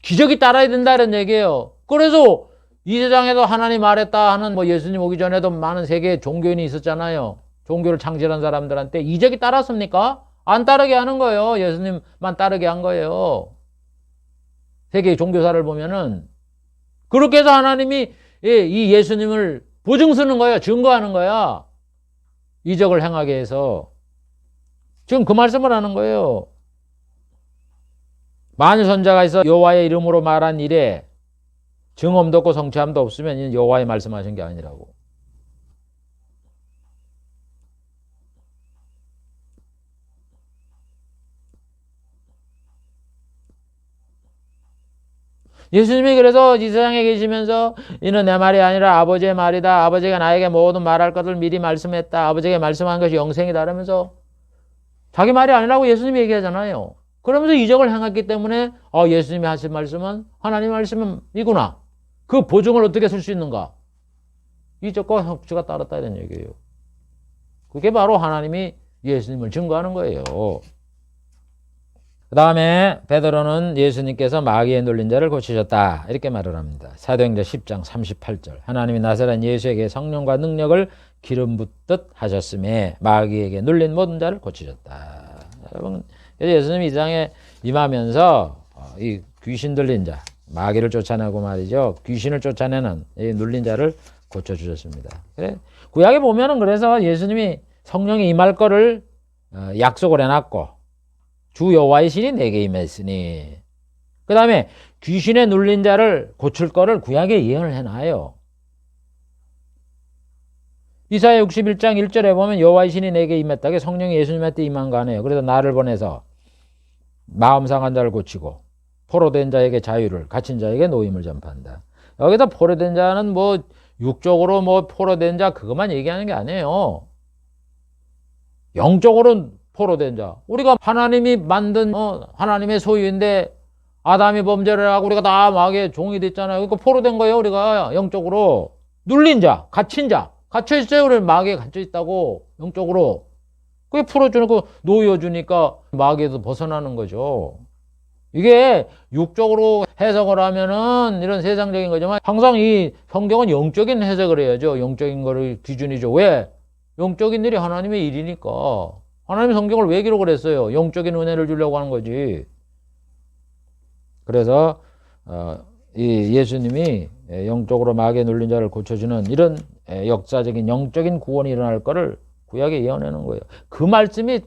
기적이 따라야 된다 이런 얘기예요. 그래서 이 세상에도 하나님 말했다 하는 예수님 오기 전에도 많은 세계 종교인이 있었잖아요. 종교를 창시한 사람들한테 이적이 따랐습니까? 안 따르게 하는 거예요. 예수님만 따르게 한 거예요. 세계 종교사를 보면은 그렇게 해서 하나님이 이 예수님을 보증 쓰는 거예요. 증거하는 거야. 이적을 행하게 해서 지금 그 말씀을 하는 거예요. 만일 선자가 있어 여호와의 이름으로 말한 일에 증언도 없고 성취함도 없으면 여호와의 말씀하신 게 아니라고. 예수님이 그래서 이 세상에 계시면서 이는 내 말이 아니라 아버지의 말이다. 아버지가 나에게 모든 말할 것을 미리 말씀했다. 아버지에게 말씀한 것이 영생이다. 라면서 자기 말이 아니라고 예수님이 얘기하잖아요. 그러면서 이적을 행했기 때문에 예수님이 하신 말씀은 하나님의 말씀이구나. 그 보증을 어떻게 쓸 수 있는가? 이적과 성취가 따랐다 이런 얘기예요. 그게 바로 하나님이 예수님을 증거하는 거예요. 그 다음에 베드로는 예수님께서 마귀의 눌린 자를 고치셨다 이렇게 말을 합니다. 사도행전 10장 38절 하나님이 나사렛 예수에게 성령과 능력을 기름 붓듯 하셨음에 마귀에게 눌린 모든 자를 고치셨다. 여러분 예수님이 이 세상에 임하면서 이 귀신 들린 자 마귀를 쫓아내고 말이죠. 귀신을 쫓아내는 이 눌린 자를 고쳐주셨습니다. 그래 구약에 보면은 그래서 예수님이 성령이 임할 거를 약속을 해놨고 주 여호와의 신이 내게 임했으니 그 다음에 귀신에 눌린 자를 고칠 거를 구약에 예언을 해놔요. 이사야 61장 1절에 보면 여호와의 신이 내게 임했다. 성령이 예수님한테 임한 거 아니에요. 그래서 나를 보내서 마음 상한 자를 고치고 포로된 자에게 자유를 갇힌 자에게 노임을 전파한다. 여기서 포로된 자는 육적으로 포로된 자 그것만 얘기하는 게 아니에요. 영적으로 포로된 자. 우리가 하나님이 만든 하나님의 소유인데 아담이 범죄를 하고 우리가 다 마귀의 종이 됐잖아요. 그러니까 포로된 거예요. 우리가 영적으로. 눌린 자, 갇힌 자. 갇혀있어요. 우리 마귀에 갇혀있다고 영적으로. 그게 풀어주고 놓여주니까 마귀에서 벗어나는 거죠. 이게 육적으로 해석을 하면은 이런 세상적인 거지만 항상 이 성경은 영적인 해석을 해야죠. 영적인 거를 기준이죠. 왜? 영적인 일이 하나님의 일이니까. 하나님이 성경을 왜 기록을 했어요? 영적인 은혜를 주려고 하는 거지. 그래서 이 예수님이 영적으로 마귀에 눌린 자를 고쳐주는 이런 역사적인 영적인 구원이 일어날 거를 구약에 예언하는 거예요. 그 말씀이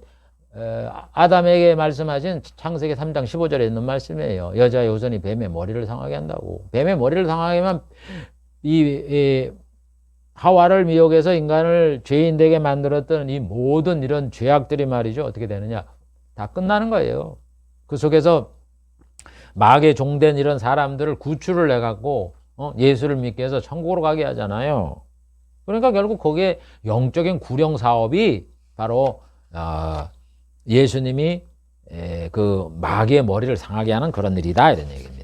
아담에게 말씀하신 창세기 3장 15절에 있는 말씀이에요. 여자의 후손이 뱀의 머리를 상하게 한다고. 뱀의 머리를 상하게 하면 이 하와를 미혹해서 인간을 죄인 되게 만들었던 이 모든 이런 죄악들이 말이죠. 어떻게 되느냐. 다 끝나는 거예요. 그 속에서 마귀의 종된 이런 사람들을 구출을 해갖고 예수를 믿게 해서 천국으로 가게 하잖아요. 그러니까 결국 거기에 영적인 구령 사업이 바로 예수님이 그 마귀의 머리를 상하게 하는 그런 일이다 이런 얘기입니다.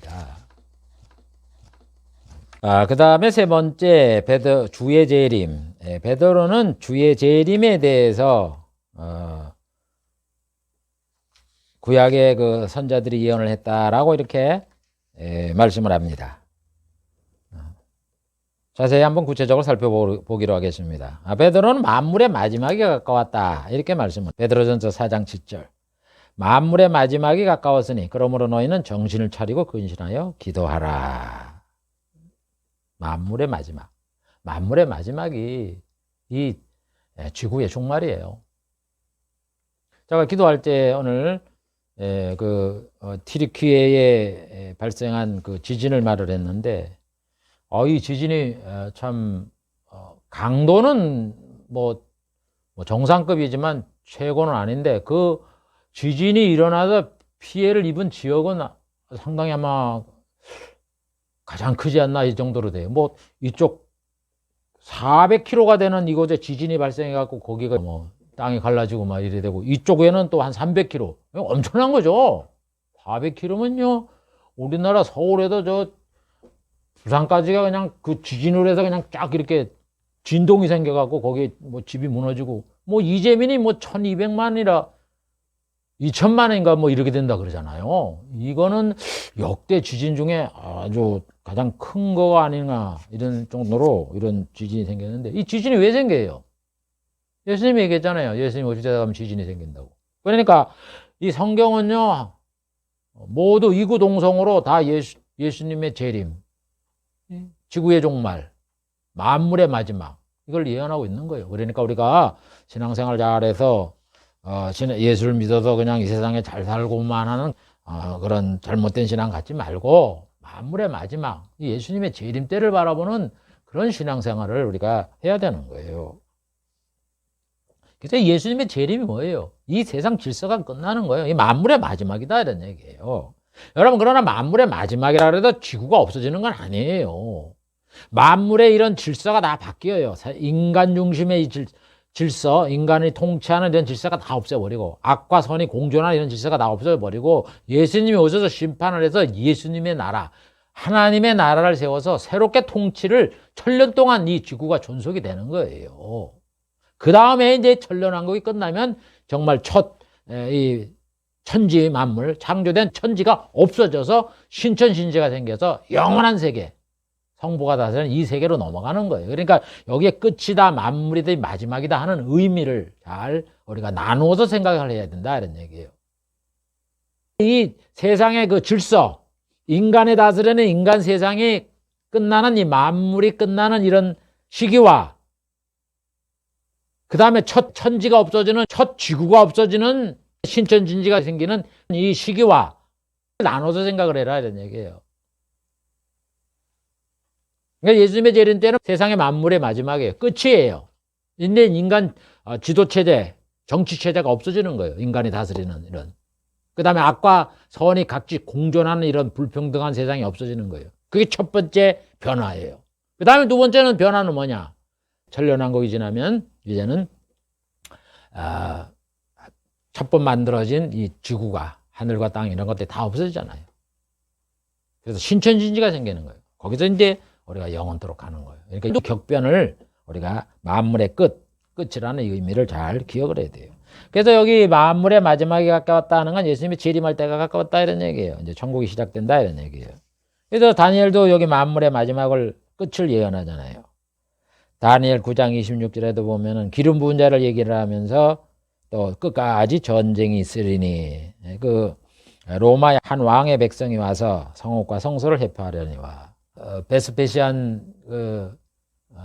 그 다음에 세 번째 주의 재림. 베드로는 주의 재림에 대해서 구약의 그 선자들이 예언을 했다라고 이렇게 말씀을 합니다. 자세히 한번 구체적으로 살펴보기로 하겠습니다. 베드로는 만물의 마지막이 가까웠다 이렇게 말씀을. 베드로전서 4장 7절. 만물의 마지막이 가까웠으니 그러므로 너희는 정신을 차리고 근신하여 기도하라. 만물의 마지막. 만물의 마지막이 이 지구의 종말이에요. 제가 기도할 때 오늘 티르키예에 발생한 그 지진을 말을 했는데, 이 지진이 참 강도는 뭐 정상급이지만 최고는 아닌데, 그 지진이 일어나서 피해를 입은 지역은 상당히 아마 가장 크지 않나 이 정도로 돼요. 뭐 이쪽 400km가 되는 이곳에 지진이 발생해 갖고 거기가 뭐 땅이 갈라지고 막 이래 되고, 이쪽에는 또 한 300km. 엄청난 거죠. 400km면요 우리나라 서울에도 저 부산까지가 그냥 그 지진으로 해서 그냥 쫙 이렇게 진동이 생겨 갖고 거기에 뭐 집이 무너지고, 뭐 이재민이 뭐 1200만이라 2000만인가 뭐 이렇게 된다 그러잖아요. 이거는 역대 지진 중에 아주 가장 큰 거가 아닌가 이런 정도로 이런 지진이 생겼는데, 이 지진이 왜 생겨요? 예수님이 얘기했잖아요. 예수님 오실 때 가면 지진이 생긴다고. 그러니까 이 성경은요 모두 이구동성으로 다 예수님의 재림, 지구의 종말, 만물의 마지막, 이걸 예언하고 있는 거예요. 그러니까 우리가 신앙생활 잘해서 예수를 믿어서 그냥 이 세상에 잘 살고만 하는 그런 잘못된 신앙 갖지 말고, 만물의 마지막, 예수님의 재림 때를 바라보는 그런 신앙생활을 우리가 해야 되는 거예요. 그래서 예수님의 재림이 뭐예요? 이 세상 질서가 끝나는 거예요. 이 만물의 마지막이다 이런 얘기예요. 여러분, 그러나 만물의 마지막이라 해도 지구가 없어지는 건 아니에요. 만물의 이런 질서가 다 바뀌어요. 인간 중심의 이 질서, 인간이 통치하는 이런 질서가 다 없애버리고, 악과 선이 공존하는 이런 질서가 다 없애버리고, 예수님이 오셔서 심판을 해서 예수님의 나라, 하나님의 나라를 세워서 새롭게 통치를 1000년 동안 이 지구가 존속이 되는 거예요. 그 다음에 이제 천년왕국이 끝나면 정말 이 천지 만물, 창조된 천지가 없어져서 신천신지가 생겨서 영원한 세계, 성부가 다스리는 이 세계로 넘어가는 거예요. 그러니까 여기에 끝이다, 만물이다, 마지막이다 하는 의미를 잘 우리가 나누어서 생각을 해야 된다 이런 얘기예요. 이 세상의 그 질서, 인간에 다스리는 인간 세상이 끝나는, 이 만물이 끝나는 이런 시기와, 그 다음에 첫 천지가 없어지는, 첫 지구가 없어지는 신천진지가 생기는 이 시기와 나눠서 생각을 해라 이런 얘기예요. 그러니까 예수님의 재림 때는 세상의 만물의 마지막이에요. 끝이에요. 근데 인간 지도체제, 정치체제가 없어지는 거예요. 인간이 다스리는 이런. 그 다음에 악과 선이 각지 공존하는 이런 불평등한 세상이 없어지는 거예요. 그게 첫 번째 변화예요. 그 다음에 두 번째는 변화는 뭐냐? 천년왕국이 지나면 이제는 첫 번 만들어진 이 지구가, 하늘과 땅 이런 것들이 다 없어지잖아요. 그래서 신천진지가 생기는 거예요. 거기서 이제 우리가 영원토록 가는 거예요. 그러니까 이 격변을 우리가 만물의 끝이라는 의미를 잘 기억을 해야 돼요. 그래서 여기 만물의 마지막이 가까웠다 하는 건 예수님이 재림할 때가 가까웠다 이런 얘기예요. 이제 천국이 시작된다 이런 얘기예요. 그래서 다니엘도 여기 만물의 마지막을, 끝을 예언하잖아요. 다니엘 9장 26절에도 보면은 기름 부은 자를 얘기를 하면서 또 끝까지 전쟁이 있으리니, 그 로마의 한 왕의 백성이 와서 성읍과 성소를 회파하려니와, 베스페시안 그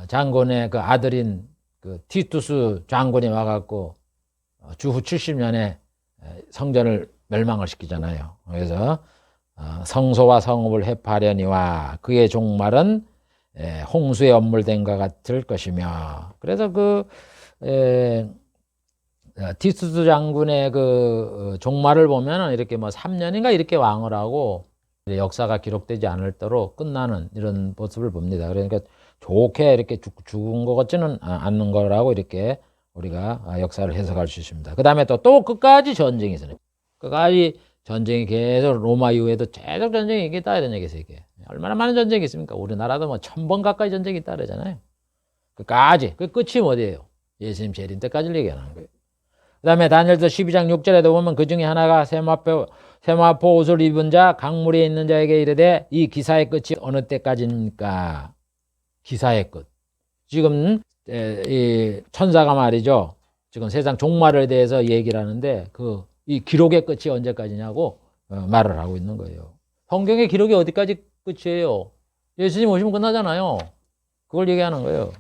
장군의 그 아들인 그 티투스 장군이 와갖고 주후 70년에 성전을 멸망을 시키잖아요. 그래서 성소와 성읍을 회파하려니와 그의 종말은 홍수에 엄물된과 같을 것이며, 그래서 티투스 장군의 그 종말을 보면은 이렇게 뭐 3년인가 이렇게 왕을 하고 역사가 기록되지 않을도록 끝나는 이런 모습을 봅니다. 그러니까 좋게 이렇게 죽은 것 같지는 않는 거라고 이렇게 우리가 역사를 해석할 수 있습니다. 그 다음에 또 끝까지 전쟁이 있어요. 끝까지 전쟁이 계속 로마 이후에도 계속 전쟁이 있다 이런 얘기죠. 이게 얼마나 많은 전쟁이 있습니까? 우리나라도 뭐 1000번 가까이 전쟁이 있다 그러잖아요. 끝까지. 그 끝이 어디예요? 예수님 재림 때까지를 얘기하는 거예요. 그 다음에 다니엘서 12장 6절에도 보면 그 중에 하나가 세마포 옷을 입은 자 강물에 있는 자에게 이르되 이 기사의 끝이 어느 때까지입니까? 기사의 끝. 지금 이 천사가 말이죠. 지금 세상 종말에 대해서 얘기를 하는데 이 기록의 끝이 언제까지냐고 말을 하고 있는 거예요. 성경의 기록이 어디까지 끝이에요? 예수님 오시면 끝나잖아요. 그걸 얘기하는 거예요.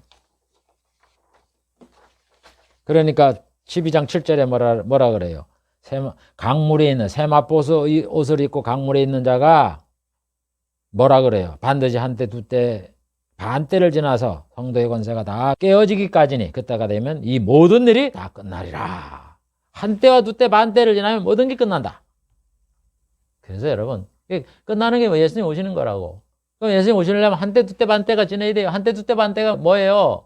그러니까 12장 7절에 뭐라 그래요? 강물에 있는 세마포 옷을 입고 강물에 있는 자가 뭐라 그래요? 반드시 한때 두때 반때를 지나서 성도의 권세가 다 깨어지기까지니 그때가 되면 이 모든 일이 다 끝나리라. 한때와 두때 반때를 지나면 모든 게 끝난다. 그래서 여러분 끝나는 게 뭐 예수님 오시는 거라고. 그럼 예수님 오시려면 한때 두때 반때가 지나야 돼요. 한때 두때 반때가 뭐예요?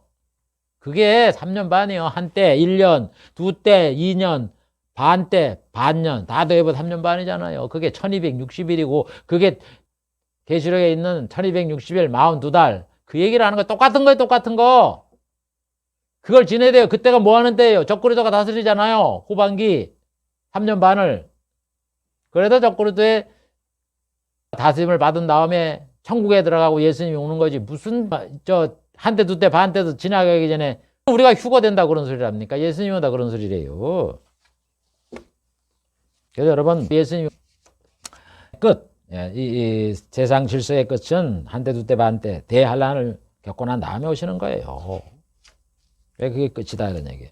그게 3년 반이요. 한때 1년, 두때 2년, 반때 반년 다 더해서 3년 반이잖아요. 그게 1260일이고 그게 계시록에 있는 1260일 42달 그 얘기를 하는 거 똑같은 거예요. 똑같은 거. 그걸 지내야 돼요. 그때가 뭐 하는 때예요? 적그리스도가 다스리잖아요. 후반기 3년 반을. 그래도 적그리스도의 다스림을 받은 다음에 천국에 들어가고 예수님이 오는 거지. 무슨 한때 두때 반때도 지나가기 전에 우리가 휴거된다 그런 소리를 합니까? 예수님이 오다 그런 소리래요. 그래서 여러분 예수님 끝. 이 세상 질서의 끝은 한때 두때 반때 대환란을 겪고 난 다음에 오시는 거예요. 왜 그게 끝이다 이런 얘기예요.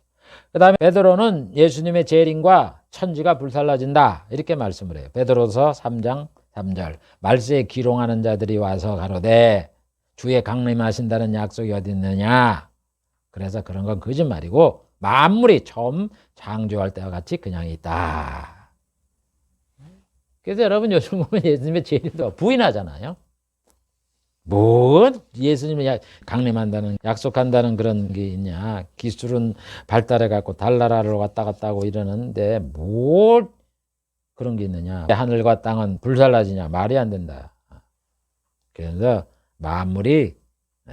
그 다음에 베드로는 예수님의 재림과 천지가 불살라진다 이렇게 말씀을 해요. 베드로서 3장 3절 말세에 기롱하는 자들이 와서 가로되 주의 강림하신다는 약속이 어디 있느냐. 그래서 그런 건 거짓말이고 만물이 처음 창조할 때와 같이 그냥 있다. 그래서 여러분 요즘 보면 예수님의 재림도 부인하잖아요. 뭐 예수님이 강림한다는 약속한다는 그런 게 있냐. 기술은 발달해 갖고 달나라로 왔다 갔다 하고 이러는데 뭘 그런 게 있느냐. 하늘과 땅은 불살라지냐. 말이 안 된다. 그래서 만물이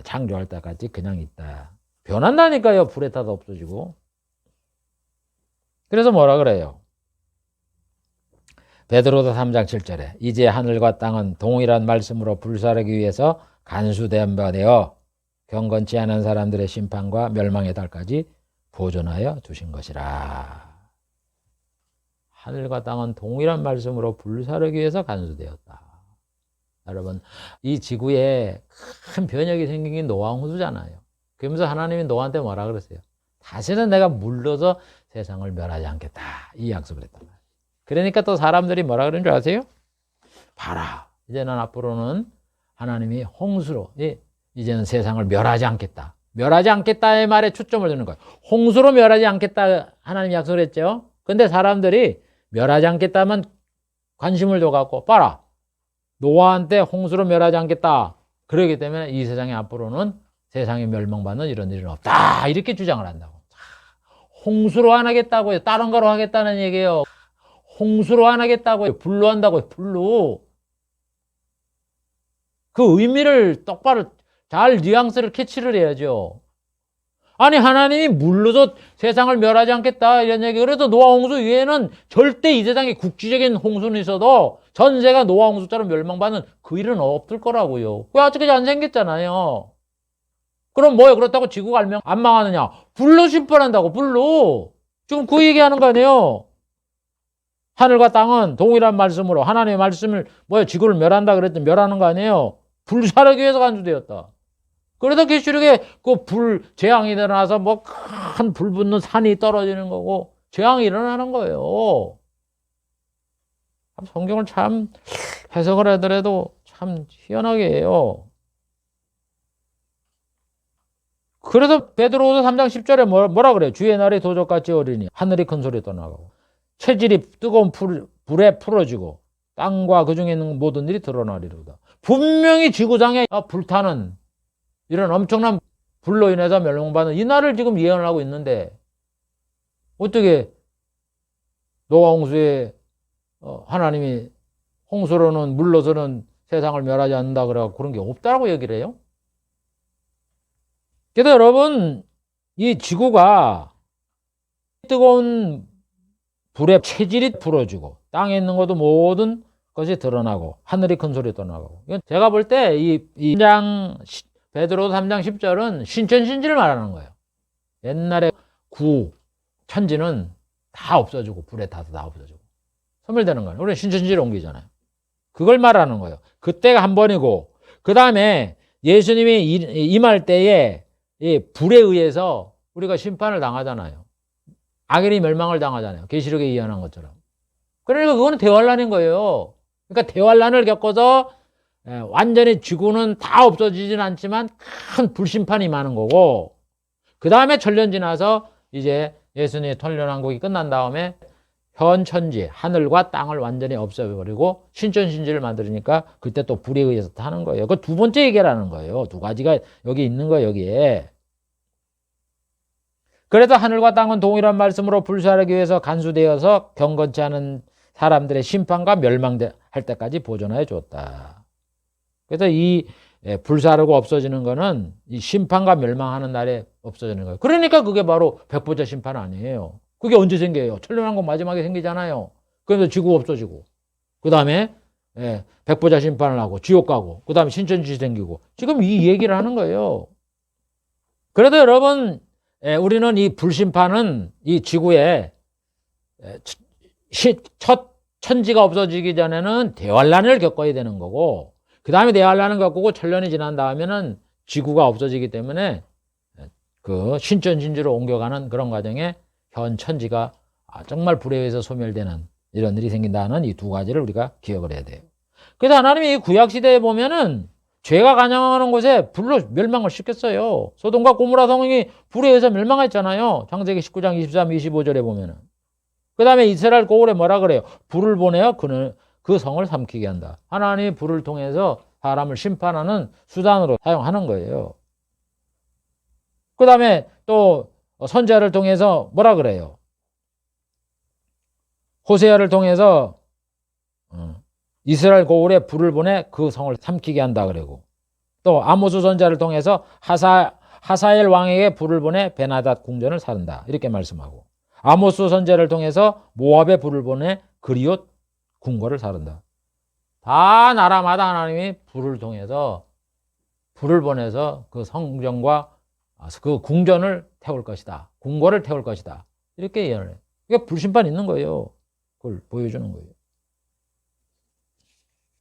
창조할 때까지 그냥 있다. 변한다니까요. 불에 타도 없어지고. 그래서 뭐라 그래요? 베드로서 3장 7절에 이제 하늘과 땅은 동일한 말씀으로 불사르기 위해서 간수된 바 되어 경건치 않은 사람들의 심판과 멸망의 달까지 보존하여 두신 것이라. 하늘과 땅은 동일한 말씀으로 불사르기 위해서 간수되었다. 여러분 이 지구에 큰 변혁이 생긴 게 노아 홍수잖아요. 그러면서 하나님이 노아한테 뭐라 그랬어요? 다시는 내가 물러서 세상을 멸하지 않겠다. 이 약속을 했단 말이에요. 그러니까 또 사람들이 뭐라 그러는 줄 아세요? 봐라. 이제는 앞으로는 하나님이 홍수로 이제는 세상을 멸하지 않겠다. 멸하지 않겠다의 말에 초점을 두는 거예요. 홍수로 멸하지 않겠다 하나님이 약속을 했죠. 근데 사람들이 멸하지 않겠다만 관심을 둬갖고 봐라. 노아한테 홍수로 멸하지 않겠다. 그러기 때문에 이 세상에 앞으로는 세상에 멸망받는 이런 일은 없다. 이렇게 주장을 한다고. 홍수로 안 하겠다고요. 다른 거로 하겠다는 얘기예요. 홍수로 안 하겠다고요. 불로 한다고요. 불로. 그 의미를 똑바로 잘 뉘앙스를 캐치를 해야죠. 아니 하나님이 물로서 세상을 멸하지 않겠다 이런 얘기. 그래서 노아 홍수 위에는 절대 이 세상에 국지적인 홍수는 있어도 전세가 노아 홍수처럼 멸망받는 그 일은 없을 거라고요. 왜 아직까지 안 생겼잖아요. 그럼 뭐예요? 그렇다고 지구가 안 망하느냐? 불로 심판한다고, 불로. 지금 그 얘기하는 거 아니에요? 하늘과 땅은 동일한 말씀으로 하나님의 말씀을 뭐예요? 지구를 멸한다 그랬더니 멸하는 거 아니에요? 불사르기 위해서 간주되었다. 그래서 계시록에 그 재앙이 일어나서 뭐 큰 불 붙는 산이 떨어지는 거고 재앙이 일어나는 거예요. 성경을 참 해석을 하더라도 참 희한하게 해요. 그래서 베드로후서 3장 10절에 뭐라 그래요? 주의 날이 도적같이 어리니 하늘이 큰 소리 떠나가고 체질이 뜨거운 불에 풀어지고 땅과 그 중에 있는 모든 일이 드러나리로다. 분명히 지구상에 불타는 이런 엄청난 불로 인해서 멸망받는 이 날을 지금 예언을 하고 있는데 어떻게 노아 홍수에 하나님이 홍수로는 물로서는 세상을 멸하지 않는다 그래서 그런 게 없다고 얘기를 해요. 그래서 여러분 이 지구가 뜨거운 불에 체질이 풀어지고 땅에 있는 것도 모든 것이 드러나고 하늘이 큰 소리 떠나고 제가 볼 때 이 장 베드로서 3장 10절은 신천신지를 말하는 거예요. 옛날에 천지는 다 없어지고 불에 타서 다 없어지고 소멸되는 거예요. 우리는 신천지를 옮기잖아요. 그걸 말하는 거예요. 그때가 한 번이고 그 다음에 예수님이 임할 때에 이 불에 의해서 우리가 심판을 당하잖아요. 악인이 멸망을 당하잖아요. 계시록에 예언한 것처럼. 그러니까 그거는 대환란인 거예요. 그러니까 대환란을 겪어서 완전히 지구는 다 없어지진 않지만 큰 불심판이 많은 거고 그 다음에 천년 지나서 이제 예수님의 천년왕국이 끝난 다음에 현 천지 하늘과 땅을 완전히 없애버리고 신천신지를 만들으니까 그때 또 불에 의해서 하는 거예요. 그 두 번째 얘기라는 거예요. 두 가지가 여기 있는 거예요. 여기에. 그래서 하늘과 땅은 동일한 말씀으로 불사르기 위해서 간수되어서 경건치 않은 사람들의 심판과 멸망할 때까지 보존하여 줬다. 그래서 이 불사르고 없어지는 거는 이 심판과 멸망하는 날에 없어지는 거예요. 그러니까 그게 바로 백보자 심판 아니에요. 그게 언제 생겨요? 천년왕국 마지막에 생기잖아요. 그래서 지구 없어지고 그 다음에 백보자 심판을 하고 지옥 가고 그 다음에 신천지 생기고 지금 이 얘기를 하는 거예요. 그래도 여러분 우리는 이 불심판은 이 지구에 첫 천지가 없어지기 전에는 대환란을 겪어야 되는 거고 그 다음에 대환란을 겪고 천년이 지난 다음에는 지구가 없어지기 때문에 그 신천진지로 옮겨가는 그런 과정에 현 천지가 정말 불에 의해서 소멸되는 이런 일이 생긴다는 이 두 가지를 우리가 기억을 해야 돼요. 그래서 하나님이 구약시대에 보면은 죄가 간영하는 곳에 불로 멸망을 시켰어요. 소돔과 고모라 성이 불에 의해서 멸망했잖아요. 창세기 19장 23, 25절에 보면은. 그 다음에 이스라엘 고을에 뭐라 그래요? 불을 보내어 그 성을 삼키게 한다. 하나님이 불을 통해서 사람을 심판하는 수단으로 사용하는 거예요. 그 다음에 또 선지자를 통해서 뭐라 그래요? 호세아를 통해서 이스라엘 고을에 불을 보내 그 성을 삼키게 한다 그러고 또 아모스 선지자를 통해서 하사엘 왕에게 불을 보내 베나닷 궁전을 사른다 이렇게 말씀하고 아모스 선지자를 통해서 모압에 불을 보내 그리옷 궁궐을 사른다. 다 나라마다 하나님이 불을 통해서 불을 보내서 그 성전과 그 궁전을 태울 것이다. 궁궐을 태울 것이다. 이렇게 예언을 해요. 그게 불심판 있는 거예요. 그걸 보여주는 거예요.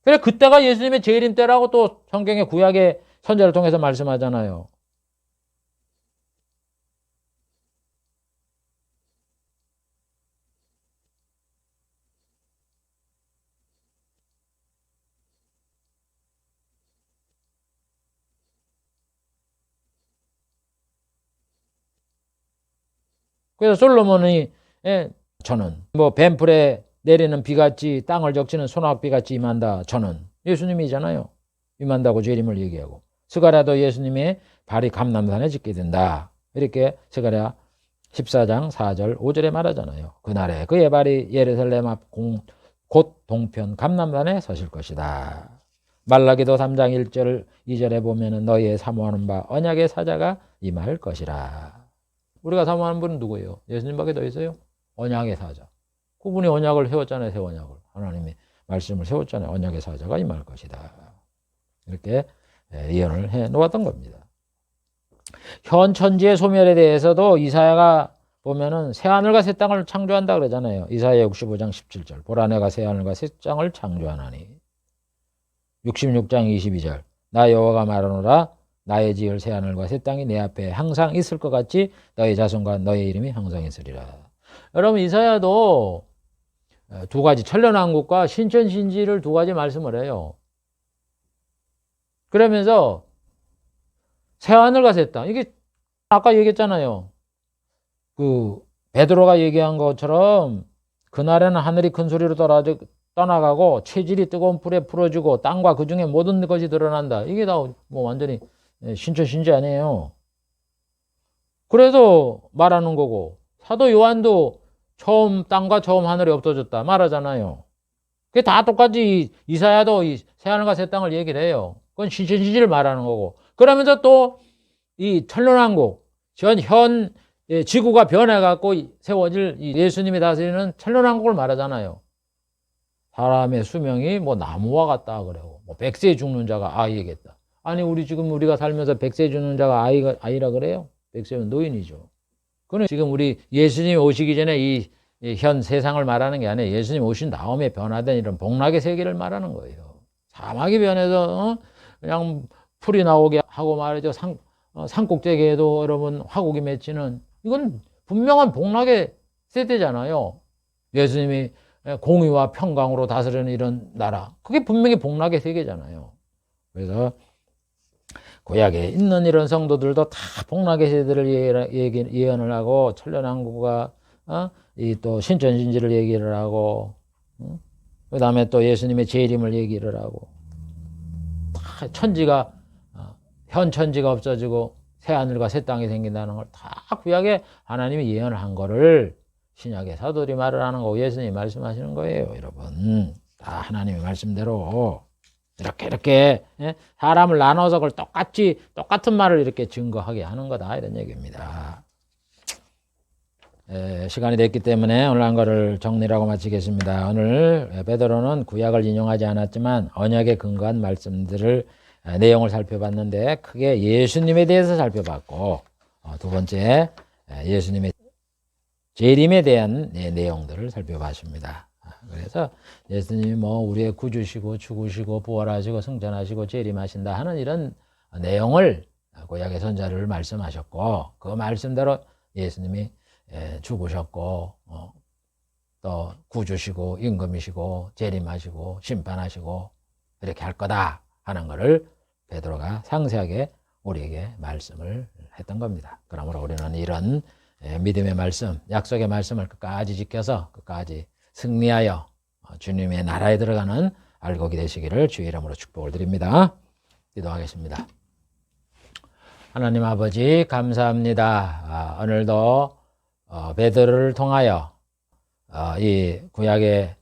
그래 그때가 예수님의 재림 때라고 또 성경의 구약의 선지자를 통해서 말씀하잖아요. 그래서 솔로몬이 저는 뭐 뱀풀에 내리는 비같이 땅을 적치는 소낙비같이 임한다. 저는 예수님이잖아요. 임한다고 재림을 얘기하고 스가랴도 예수님의 발이 감람산에 짚게 된다. 이렇게 스가랴 14장 4절 5절에 말하잖아요. 그날에 그의 발이 예루살렘 앞 곧 동편 감람산에 서실 것이다. 말라기도 3장 1절 2절에 보면은 너희의 사모하는 바 언약의 사자가 임할 것이라. 우리가 사모하는 분은 누구예요? 예수님밖에 더 있어요? 언약의 사자. 그분이 언약을 세웠잖아요. 새 언약을. 하나님이 말씀을 세웠잖아요. 언약의 사자가 임할 것이다. 이렇게 예언을 해 놓았던 겁니다. 현 천지의 소멸에 대해서도 이사야가 보면은 새하늘과 새 땅을 창조한다 그러잖아요. 이사야 65장 17절. 보라 내가 새하늘과 새 땅을 창조하나니. 66장 22절. 나 여호와가 말하노라 나의 지을 새하늘과 새 땅이 내 앞에 항상 있을 것 같이 너의 자손과 너의 이름이 항상 있으리라. 여러분 이사야도 두 가지 천년왕국과 신천신지를 두 가지 말씀을 해요. 그러면서 새하늘과 새 땅, 이게 아까 얘기했잖아요. 그 베드로가 얘기한 것처럼 그날에는 하늘이 큰 소리로 떠나가고 체질이 뜨거운 불에 풀어지고 땅과 그 중에 모든 것이 드러난다. 이게 다 뭐 완전히 신천신지 아니에요. 그래서 말하는 거고 사도 요한도 처음 땅과 처음 하늘이 없어졌다 말하잖아요. 그게 다 똑같이 이사야도 이 새하늘과 새 땅을 얘기를 해요. 그건 신천신지를 말하는 거고. 그러면서 또 이 천년왕국 현 지구가 변해갖고 세워질 예수님이 다스리는 천년왕국을 말하잖아요. 사람의 수명이 뭐 나무와 같다 그래요. 뭐 100세 죽는 자가 아이겠다. 아니 우리 지금 우리가 살면서 100세 죽는 자가 아이라 그래요? 100세면 노인이죠. 그는 지금 우리 예수님이 오시기 전에 이 현 세상을 말하는 게 아니에요. 예수님 오신 다음에 변화된 이런 복락의 세계를 말하는 거예요. 사막이 변해서 그냥 풀이 나오게 하고 말이죠. 산꼭대기에도 여러분 화국이 맺히는 이건 분명한 복락의 세대잖아요. 예수님이 공의와 평강으로 다스리는 이런 나라. 그게 분명히 복락의 세계잖아요. 그래서 구약에 있는 이런 성도들도 다 복락의 세대를 예언을 하고 천년왕국과 이 또 신천신지를 얘기를 하고 그 다음에 또 예수님의 재림을 얘기를 하고 다 천지가 현 천지가 없어지고 새 하늘과 새 땅이 생긴다는 걸 다 구약에 하나님이 예언을 한 거를 신약의 사도들이 말을 하는 거고 예수님이 말씀하시는 거예요. 여러분 다 하나님의 말씀대로 이렇게 사람을 나눠서 그걸 똑같은 말을 이렇게 증거하게 하는 거다 이런 얘기입니다. 시간이 됐기 때문에 오늘 한 거를 정리하고 마치겠습니다. 오늘 베드로는 구약을 인용하지 않았지만 언약에 근거한 말씀들을 내용을 살펴봤는데 크게 예수님에 대해서 살펴봤고 두 번째 예수님의 재림에 대한 내용들을 살펴봤습니다. 그래서 예수님이 뭐 우리의 구주시고 죽으시고 부활하시고 승천하시고 재림하신다 하는 이런 내용을 구약의 선자를 말씀하셨고 그 말씀대로 예수님이 죽으셨고 또 구주시고 임금이시고 재림하시고 심판하시고 이렇게 할 거다 하는 것을 베드로가 상세하게 우리에게 말씀을 했던 겁니다. 그러므로 우리는 이런 믿음의 말씀, 약속의 말씀을 끝까지 지켜서 끝까지 승리하여 주님의 나라에 들어가는 알곡이 되시기를 주의 이름으로 축복을 드립니다. 기도하겠습니다. 하나님 아버지 감사합니다. 오늘도 베드로를 통하여 이 구약의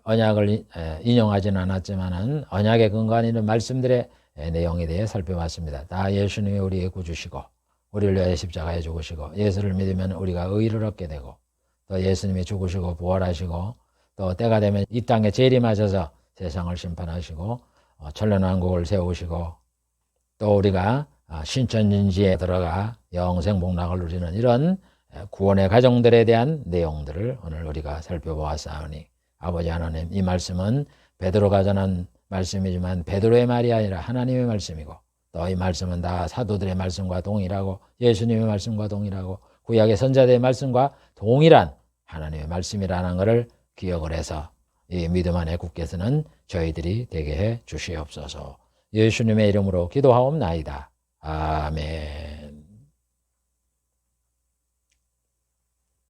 언약을 인용하지는 않았지만은 언약의 근거한 이런 말씀들의 내용에 대해 살펴봤습니다. 다 예수님이 우리의 구주시고 우리를 위하여 십자가에 죽으시고 예수를 믿으면 우리가 의를 얻게 되고 또 예수님이 죽으시고 부활하시고 또 때가 되면 이 땅에 재림하셔서 세상을 심판하시고 천년왕국을 세우시고 또 우리가 신천진지에 들어가 영생 복락을 누리는 이런 구원의 과정들에 대한 내용들을 오늘 우리가 살펴보았사오니 아버지 하나님 이 말씀은 베드로가 전한 말씀이지만 베드로의 말이 아니라 하나님의 말씀이고 또 이 말씀은 다 사도들의 말씀과 동일하고 예수님의 말씀과 동일하고 구약의 선자들의 말씀과 동일한 하나님의 말씀이라는 것을 기억을 해서 이 믿음 안에 굳게 서는 저희들이 되게 해 주시옵소서. 예수님의 이름으로 기도하옵나이다. 아멘.